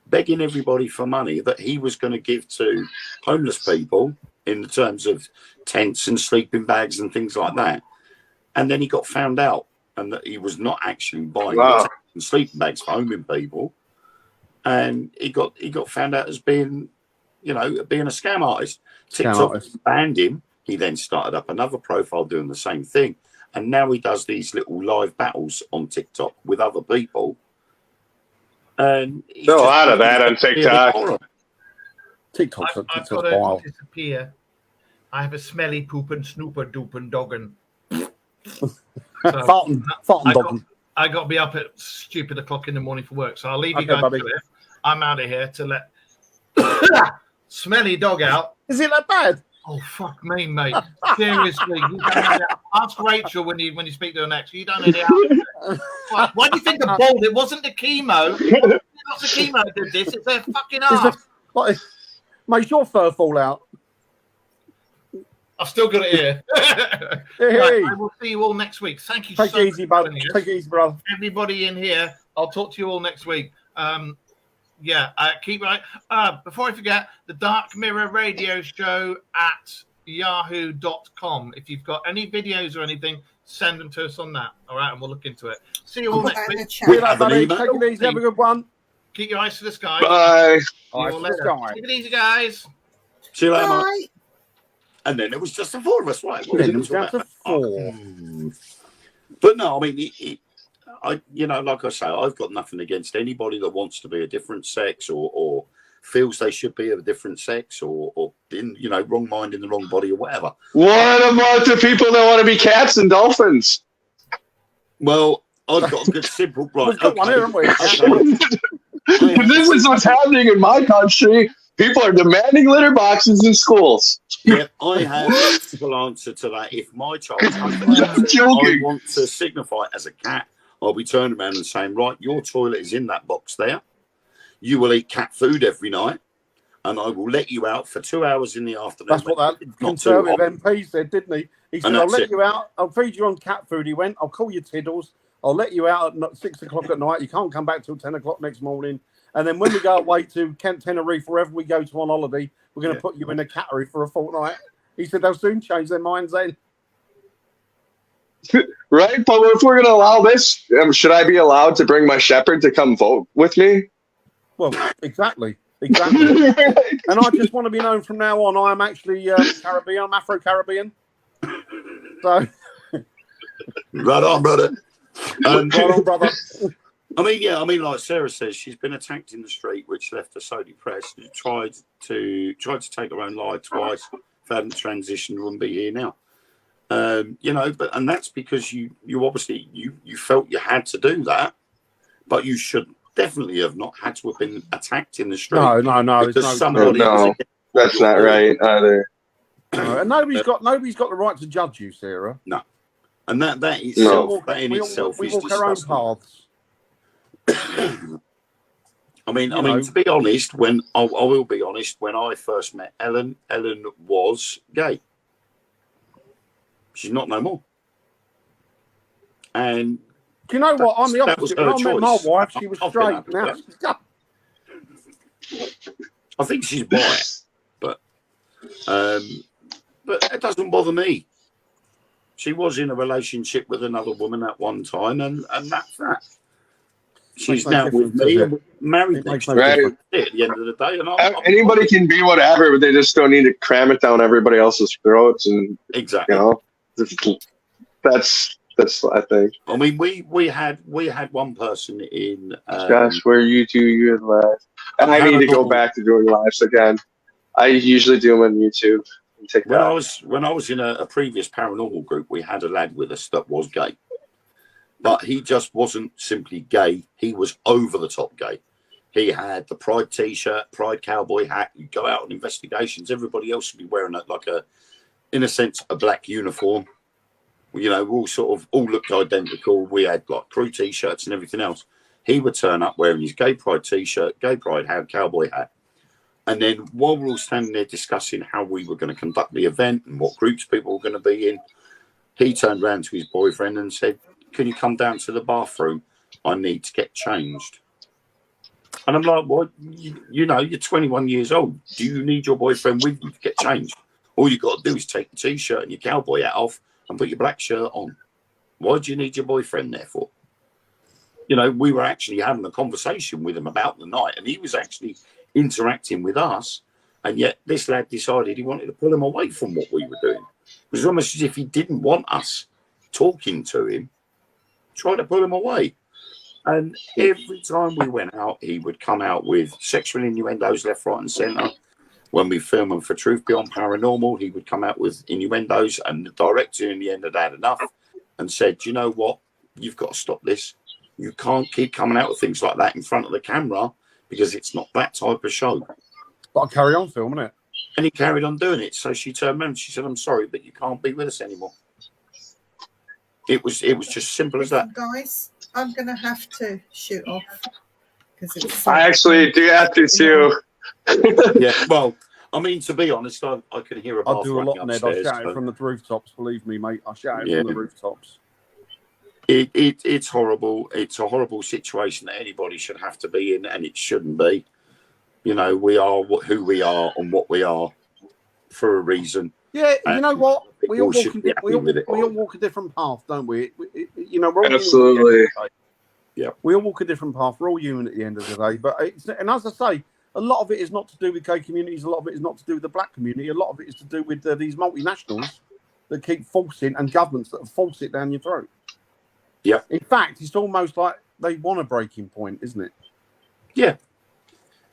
begging everybody for money that he was going to give to homeless people in the terms of tents and sleeping bags and things like that. And then he got found out and that he was not actually buying the tents and sleeping bags for homing people. And he got found out as being, being a scam artist. TikTok banned him. He then started up another profile doing the same thing. And now he does these little live battles on TikTok with other people. And There's a lot of that on TikTok. TikTok's I've got to disappear. I have a smelly poopin' snooper doopin' doggin. Farting dogging. I got to be up at stupid o'clock in the morning for work. So I'll leave you Okay, guys buddy. to it. I'm out of here to let smelly dog out. Is it that bad? Oh fuck me, mate! Seriously, you don't know that. Ask Rachel when you speak to her next. You don't know the outfit. Why do you think the bald? It wasn't the chemo. Not the chemo that did this. It's their fucking ass. Like, makes your fur fall out. I've still got it here. Hey. Right, I will see you all next week. Thank you Take so it much easy, for brother. joining us. Take it easy, brother. Everybody in here, I'll talk to you all next week. Keep right. Before I forget, the Dark Mirror Radio Show at yahoo.com. If you've got any videos or anything, send them to us on that. All right, and we'll look into it. See you all Put next that in the week. chat. See you later, have an buddy. email. Take it easy. Have a good one. Keep your eyes to the sky. Bye. See you Eyes all to the later. sky. Take it easy, guys. See you later, mate. Bye. And then it was just the four of us, right? Then it was down to four. But no, I mean, like I say, I've got nothing against anybody that wants to be a different sex or feels they should be of a different sex or in, wrong mind in the wrong body or whatever. What about the people that want to be cats and dolphins? Well, I've got a good simple right. We've got one here, haven't we? Okay. This is what's happening in my country. People are demanding litter boxes in schools. Yeah, I have a simple answer to that. If my child comes I'm I joking. want to signify as a cat, I'll be turning around and saying, right, your toilet is in that box there. You will eat cat food every night, and I will let you out for 2 hours in the afternoon. That's what that It's not too Conservative hot. MP said, didn't he? He said, And I'll that's let it. you out. I'll feed you on cat food. He went, I'll call you Tiddles. I'll let you out at 6 o'clock at night. You can't come back till 10 o'clock next morning. And then when we go away to Kent, Tenerife, wherever we go to on holiday, we're going to put you in a cattery for a fortnight. He said they'll soon change their minds then. Right? But if we're going to allow this, should I be allowed to bring my shepherd to come vote with me? Well, exactly. Exactly. And I just want to be known from now on, I am actually Caribbean. I'm Afro-Caribbean. So, Right on, brother. right on, brother. Like Sarah says, she's been attacked in the street, which left her so depressed. She tried to take her own life twice. If I hadn't transitioned, wouldn't be here now. And that's because you obviously you felt you had to do that, but you should definitely have not had to have been attacked in the street. No. Because Somebody. No. That's not right either. And nobody's got the right to judge you, Sarah. And that itself, that in we itself we is walk our own disgusting. paths. I mean, to be honest, when I will be honest, when I first met Ellen was gay. She's not no more. And Do you know what? I'm the that was opposite. When I her met my choice. wife, she was I've been straight. happy Now with she's gay. I think she's bi, but it doesn't bother me. She was in a relationship with another woman at one time, and that's that. She's Makes no now with difference, me does and we're married. It makes next no Right. difference. year at the end of the day, and Anybody can be whatever, but they just don't need to cram it down everybody else's throats. And, exactly. that's I think. I mean, we had one person in. Josh, where you do your live. And I need to go back to doing lives again. I usually do them on YouTube and TikTok. When I was in a previous paranormal group, we had a lad with us that was gay, but he just wasn't simply gay. He was over the top gay. He had the Pride T-shirt, Pride cowboy hat. You go out on investigations. Everybody else would be wearing in a sense, a black uniform. We all looked identical. We had like crew T-shirts and everything else. He would turn up wearing his gay Pride T-shirt, gay Pride hat, cowboy hat. And then while we're all standing there discussing how we were going to conduct the event and what groups people were going to be in, he turned around to his boyfriend and said, "Can you come down to the bathroom? I need to get changed." And I'm like, "Well, you're 21 years old. Do you need your boyfriend with you to get changed? All you got to do is take the T-shirt and your cowboy hat off and put your black shirt on. Why do you need your boyfriend there for?" We were actually having a conversation with him about the night, and he was actually interacting with us, and yet this lad decided he wanted to pull him away from what we were doing. It was almost as if he didn't want us talking to him, trying to pull him away. And every time we went out, he would come out with sexual innuendos left, right, and centre. When we filmed him for Truth Beyond Paranormal, he would come out with innuendos, and the director in the end had had enough and said, "You know what? You've got to stop this. You can't keep coming out with things like that in front of the camera because it's not that type of show." But I carry on filming it. And he carried on doing it. So she turned around and she said, "I'm sorry, but you can't be with us anymore." It was just simple as that. Listen, guys, I'm going to have to shoot off because it's. I actually do have to too. Yeah, well, I mean, to be honest, I could hear a bath I do a lot, running Ned. I upstairs, shout it so- from the rooftops. Believe me, mate. I shout it Yeah. from the rooftops. It's horrible. It's a horrible situation that anybody should have to be in, and it shouldn't be. You know, we are who we are and what we are for a reason. Yeah, you know what? We all, people walk should be happy with it. we all walk a different path, don't we? You know, we're all Absolutely. human at the end of the day. Yeah. We all walk a different path. We're all human at the end of the day. But and as I say, a lot of it is not to do with gay communities. A lot of it is not to do with the black community. A lot of it is to do with these multinationals that keep forcing and governments that force it down your throat. Yeah. In fact, it's almost like they want a breaking point, isn't it? Yeah.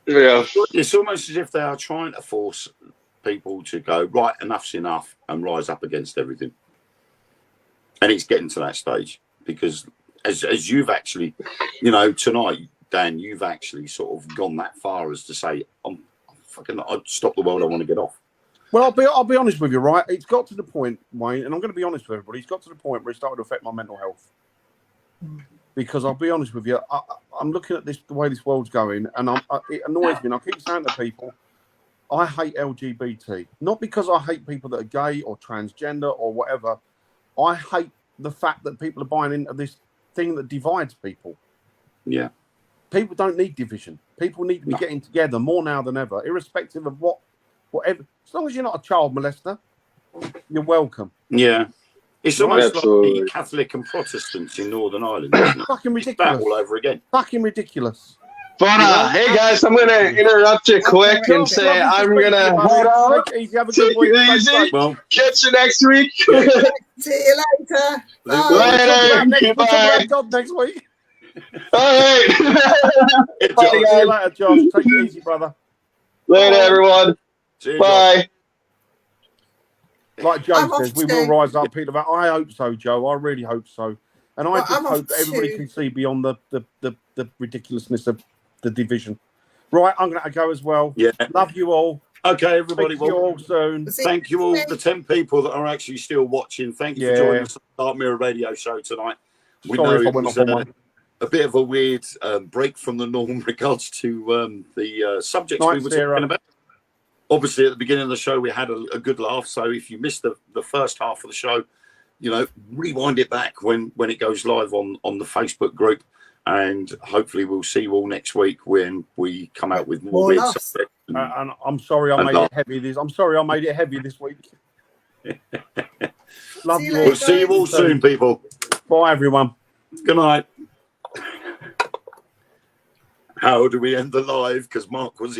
It's almost as if they are trying to force people to go, right, enough's enough, and rise up against everything. And it's getting to that stage because as you've actually, you know, tonight, Dan, you've actually sort of gone that far as to say, I'm fucking, I'd stop the world, I want to get off. Well, I'll be honest with you, right? It's got to the point, Wayne, and I'm going to be honest with everybody. It's got to the point where it started to affect my mental health. Because I'll be honest with you, I'm looking at this the way this world's going, and it annoys me. And I keep saying to people, I hate LGBT, not because I hate people that are gay or transgender or whatever. I hate the fact that people are buying into this thing that divides people. Yeah. People don't need division. People need to be getting together more now than ever, irrespective of whatever. As long as you're not a child molester, you're welcome. Yeah. It's almost Absolutely. like the Catholic and Protestants in Northern Ireland, isn't it? Fucking It's that ridiculous. all over again. Fucking ridiculous. But hey guys, I'm gonna interrupt you quick and say I'm gonna head out. Take it easy. Have a good Take week. it Stay easy. safe. Well, Catch you next week. See you later. We'll Bye. talk about next- Later. we'll talk about Goodbye. God next week. All right. it's Bye, See guys. you later, Josh. Take it easy, brother. Later, everyone. See you, Bye. Like Joe I'm off says, we will too. rise up, Peter. I hope so, Joe. I really hope so. And I Well, just I'm off hope that everybody too. can see beyond the ridiculousness of the division. Right, I'm going to go as well. Yeah. Love you all. Okay, everybody. Speak to you Well, all soon. See thank you all, next the 10 people that are actually still watching. Thank you for Yeah. joining us on the Dark Mirror Radio Show tonight. We Sorry know if I it went was off on one. a bit of a weird break from the norm in regards to the subjects we Night were Sarah. talking about. Obviously, at the beginning of the show, we had a good laugh. So if you missed the first half of the show, you know, rewind it back when it goes live on the Facebook group. And hopefully we'll see you all next week when we come out with more More weird laughs. subjects. And I'm sorry I And made laugh. it heavy. I'm sorry I made it heavy this week. Love See you you all. We'll see you all soon, people. Bye, everyone. Good night. How do we end the live? Because Mark was